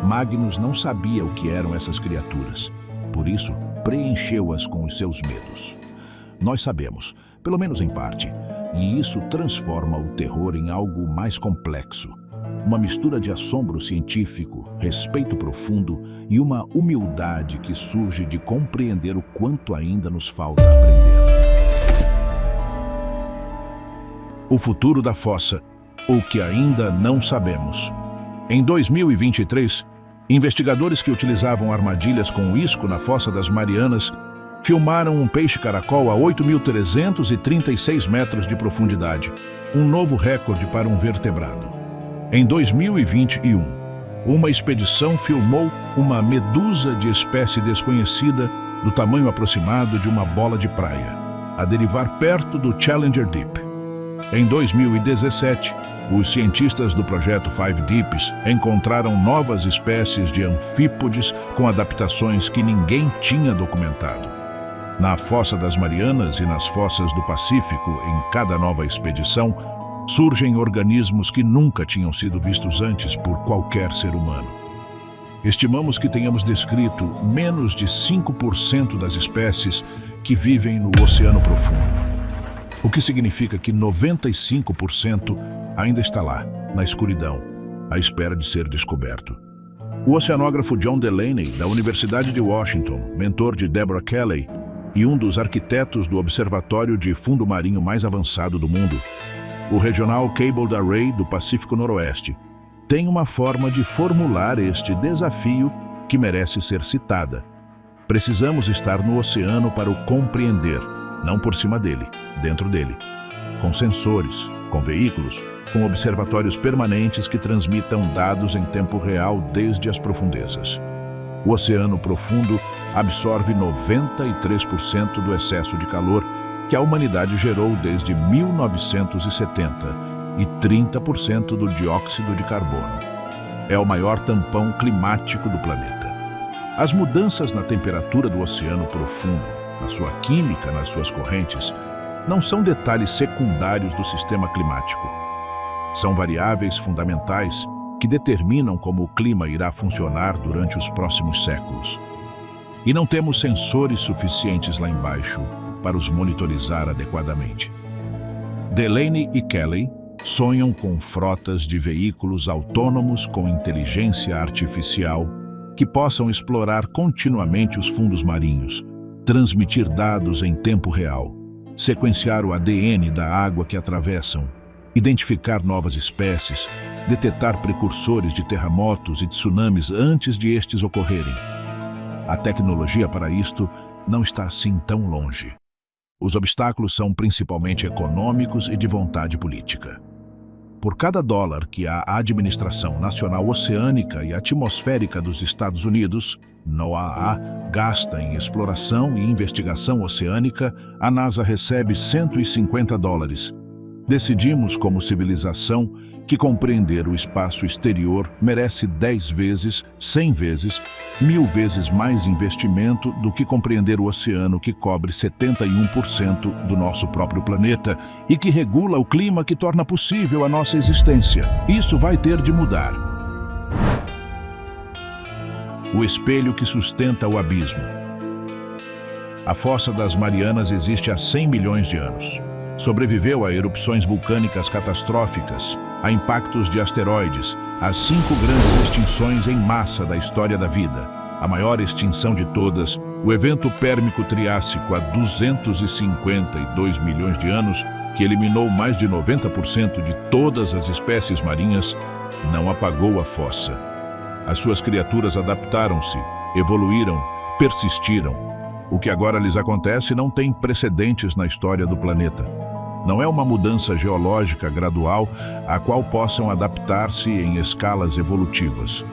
Magnus não sabia o que eram essas criaturas, por isso preencheu-as com os seus medos. Nós sabemos, pelo menos em parte, e isso transforma o terror em algo mais complexo. Uma mistura de assombro científico, respeito profundo e uma humildade que surge de compreender o quanto ainda nos falta aprender. O futuro da fossa, o que ainda não sabemos. Em 2023, investigadores que utilizavam armadilhas com isco na Fossa das Marianas filmaram um peixe-caracol a 8.336 metros de profundidade, um novo recorde para um vertebrado. Em 2021, uma expedição filmou uma medusa de espécie desconhecida do tamanho aproximado de uma bola de praia, a derivar perto do Challenger Deep. Em 2017, os cientistas do projeto Five Deeps encontraram novas espécies de anfípodes com adaptações que ninguém tinha documentado. Na Fossa das Marianas e nas fossas do Pacífico, em cada nova expedição, surgem organismos que nunca tinham sido vistos antes por qualquer ser humano. Estimamos que tenhamos descrito menos de 5% das espécies que vivem no oceano profundo. o que significa que 95% ainda está lá, na escuridão, à espera de ser descoberto. O oceanógrafo John Delaney, da Universidade de Washington, mentor de Deborah Kelley e um dos arquitetos do observatório de fundo marinho mais avançado do mundo, o Regional Cable Array do Pacífico Noroeste, tem uma forma de formular este desafio que merece ser citada. Precisamos estar no oceano para o compreender, não por cima dele, dentro dele. Com sensores, com veículos, com observatórios permanentes que transmitam dados em tempo real desde as profundezas. O oceano profundo absorve 93% do excesso de calor que a humanidade gerou desde 1970 e 30% do dióxido de carbono. É o maior tampão climático do planeta. As mudanças na temperatura do oceano profundo, na sua química, nas suas correntes, não são detalhes secundários do sistema climático. São variáveis fundamentais que determinam como o clima irá funcionar durante os próximos séculos. E não temos sensores suficientes lá embaixo para os monitorizar adequadamente. Delaney e Kelley sonham com frotas de veículos autônomos com inteligência artificial que possam explorar continuamente os fundos marinhos, transmitir dados em tempo real, sequenciar o ADN da água que atravessam, identificar novas espécies, detectar precursores de terremotos e tsunamis antes de estes ocorrerem. A tecnologia para isto não está assim tão longe. Os obstáculos são principalmente econômicos e de vontade política. Por cada dólar que a Administração Nacional Oceânica e Atmosférica dos Estados Unidos, NOAA, gasta em exploração e investigação oceânica, a NASA recebe $150. Decidimos, como civilização, que compreender o espaço exterior merece 10 vezes, 100 vezes, 1000 vezes mais investimento do que compreender o oceano que cobre 71% do nosso próprio planeta e que regula o clima que torna possível a nossa existência. Isso vai ter de mudar. O espelho que sustenta o abismo. A Fossa das Marianas existe há 100 milhões de anos. Sobreviveu a erupções vulcânicas catastróficas, a impactos de asteroides, às 5 grandes extinções em massa da história da vida. A maior extinção de todas, o evento pérmico triássico há 252 milhões de anos, que eliminou mais de 90% de todas as espécies marinhas, não apagou a fossa. As suas criaturas adaptaram-se, evoluíram, persistiram. O que agora lhes acontece não tem precedentes na história do planeta. Não é uma mudança geológica gradual a qual possam adaptar-se em escalas evolutivas.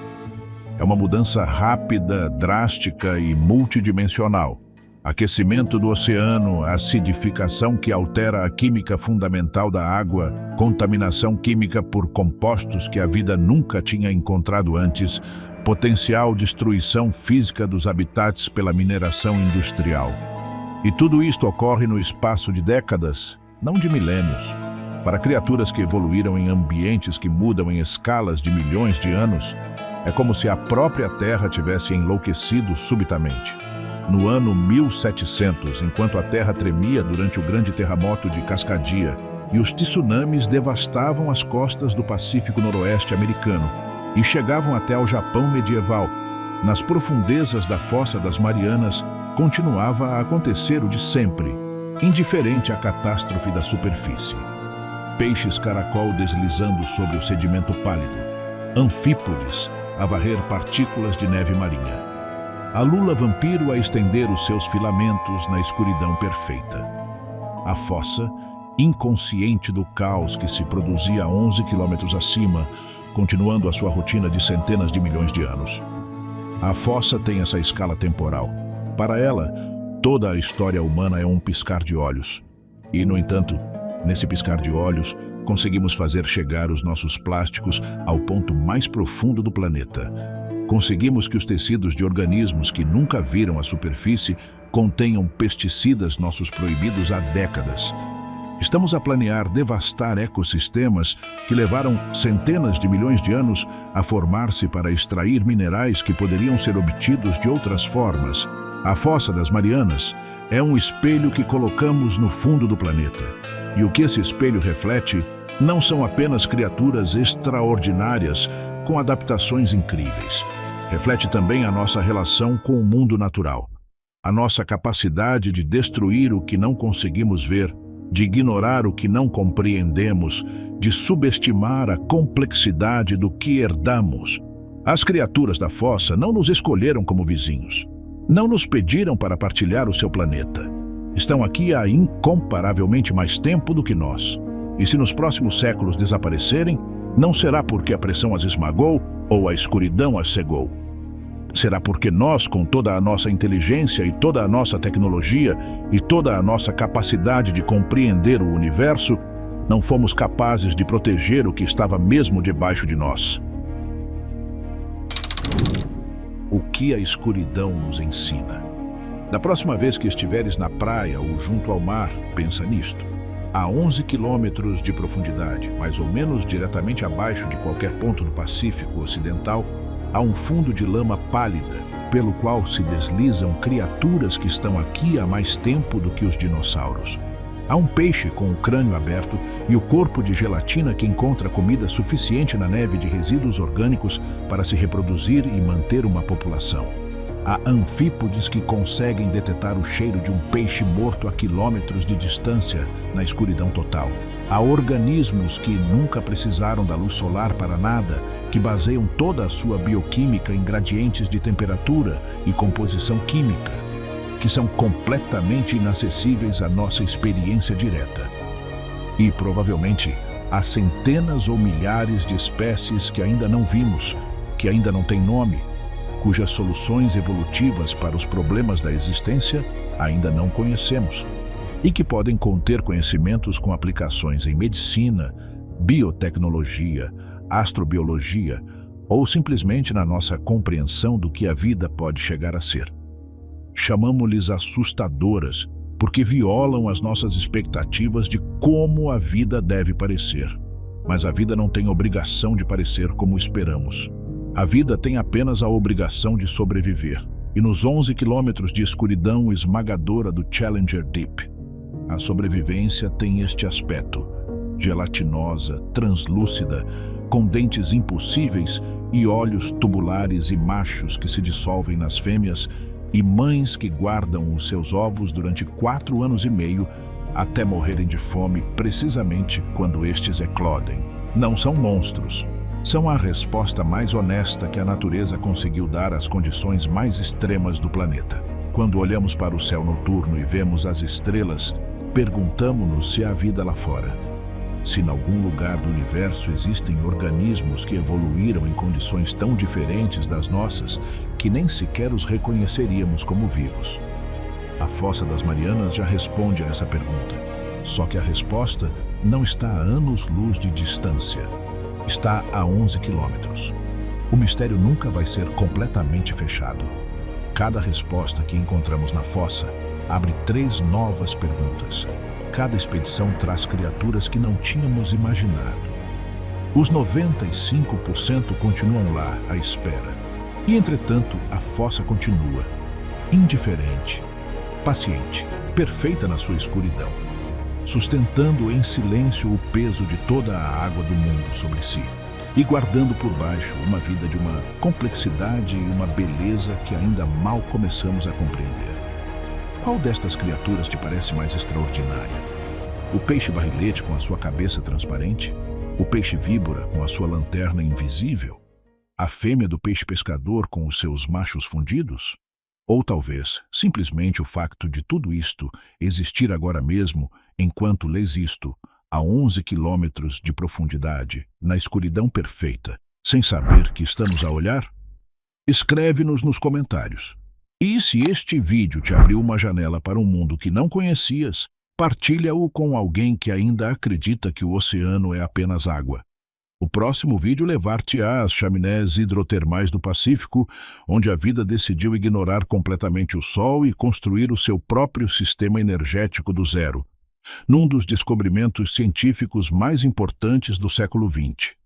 É uma mudança rápida, drástica e multidimensional. Aquecimento do oceano, acidificação que altera a química fundamental da água, contaminação química por compostos que a vida nunca tinha encontrado antes, potencial destruição física dos habitats pela mineração industrial. E tudo isto ocorre no espaço de décadas, não de milênios. Para criaturas que evoluíram em ambientes que mudam em escalas de milhões de anos, é como se a própria Terra tivesse enlouquecido subitamente. No ano 1700, enquanto a Terra tremia durante o grande terremoto de Cascadia e os tsunamis devastavam as costas do Pacífico Noroeste americano e chegavam até ao Japão medieval, nas profundezas da Fossa das Marianas continuava a acontecer o de sempre, indiferente à catástrofe da superfície. Peixes caracol deslizando sobre o sedimento pálido, anfípodes a varrer partículas de neve marinha, a lula vampiro a estender os seus filamentos na escuridão perfeita. A fossa, inconsciente do caos que se produzia a 11 quilômetros acima, continuando a sua rotina de centenas de milhões de anos. A fossa tem essa escala temporal. Para ela, toda a história humana é um piscar de olhos. E, no entanto, nesse piscar de olhos, conseguimos fazer chegar os nossos plásticos ao ponto mais profundo do planeta. Conseguimos que os tecidos de organismos que nunca viram a superfície contenham pesticidas nossos proibidos há décadas. Estamos a planear devastar ecossistemas que levaram centenas de milhões de anos a formar-se para extrair minerais que poderiam ser obtidos de outras formas. A Fossa das Marianas é um espelho que colocamos no fundo do planeta. E o que esse espelho reflete não são apenas criaturas extraordinárias com adaptações incríveis. Reflete também a nossa relação com o mundo natural, a nossa capacidade de destruir o que não conseguimos ver, de ignorar o que não compreendemos, de subestimar a complexidade do que herdamos. As criaturas da fossa não nos escolheram como vizinhos. Não nos pediram para partilhar o seu planeta. Estão aqui há incomparavelmente mais tempo do que nós. E se nos próximos séculos desaparecerem, não será porque a pressão as esmagou ou a escuridão as cegou. Será porque nós, com toda a nossa inteligência e toda a nossa tecnologia e toda a nossa capacidade de compreender o universo, não fomos capazes de proteger o que estava mesmo debaixo de nós. O que a escuridão nos ensina? Da próxima vez que estiveres na praia ou junto ao mar, pensa nisto. A 11 quilômetros de profundidade, mais ou menos diretamente abaixo de qualquer ponto do Pacífico Ocidental, há um fundo de lama pálida, pelo qual se deslizam criaturas que estão aqui há mais tempo do que os dinossauros. Há um peixe com o crânio aberto e o corpo de gelatina que encontra comida suficiente na neve de resíduos orgânicos para se reproduzir e manter uma população. Há anfípodes que conseguem detectar o cheiro de um peixe morto a quilômetros de distância na escuridão total. Há organismos que nunca precisaram da luz solar para nada, que baseiam toda a sua bioquímica em gradientes de temperatura e composição química, que são completamente inacessíveis à nossa experiência direta. E, provavelmente, há centenas ou milhares de espécies que ainda não vimos, que ainda não têm nome, cujas soluções evolutivas para os problemas da existência ainda não conhecemos, e que podem conter conhecimentos com aplicações em medicina, biotecnologia, astrobiologia ou simplesmente na nossa compreensão do que a vida pode chegar a ser. Chamamos-lhes assustadoras porque violam as nossas expectativas de como a vida deve parecer. Mas a vida não tem obrigação de parecer como esperamos. A vida tem apenas a obrigação de sobreviver. E nos 11 quilômetros de escuridão esmagadora do Challenger Deep, a sobrevivência tem este aspecto: gelatinosa, translúcida, com dentes impossíveis e olhos tubulares e machos que se dissolvem nas fêmeas, e mães que guardam os seus ovos durante 4 anos e meio até morrerem de fome precisamente quando estes eclodem. Não são monstros. São a resposta mais honesta que a natureza conseguiu dar às condições mais extremas do planeta. Quando olhamos para o céu noturno e vemos as estrelas, perguntamos-nos se há vida lá fora. Se em algum lugar do universo existem organismos que evoluíram em condições tão diferentes das nossas que nem sequer os reconheceríamos como vivos. A Fossa das Marianas já responde a essa pergunta. Só que a resposta não está a anos-luz de distância. Está a 11 quilômetros. O mistério nunca vai ser completamente fechado. Cada resposta que encontramos na fossa abre 3 novas perguntas. Cada expedição traz criaturas que não tínhamos imaginado. Os 95% continuam lá à espera. E, entretanto, a fossa continua, indiferente, paciente, perfeita na sua escuridão, sustentando em silêncio o peso de toda a água do mundo sobre si e guardando por baixo uma vida de uma complexidade e uma beleza que ainda mal começamos a compreender. Qual destas criaturas te parece mais extraordinária? O peixe barrilete com a sua cabeça transparente? O peixe víbora com a sua lanterna invisível? A fêmea do peixe pescador com os seus machos fundidos? Ou talvez, simplesmente o facto de tudo isto existir agora mesmo, enquanto lês isto, a 11 quilômetros de profundidade, na escuridão perfeita, sem saber que estamos a olhar? Escreve-nos nos comentários. E se este vídeo te abriu uma janela para um mundo que não conhecias, partilha-o com alguém que ainda acredita que o oceano é apenas água. O próximo vídeo levar-te-á às chaminés hidrotermais do Pacífico, onde a vida decidiu ignorar completamente o Sol e construir o seu próprio sistema energético do zero, num dos descobrimentos científicos mais importantes do século XX.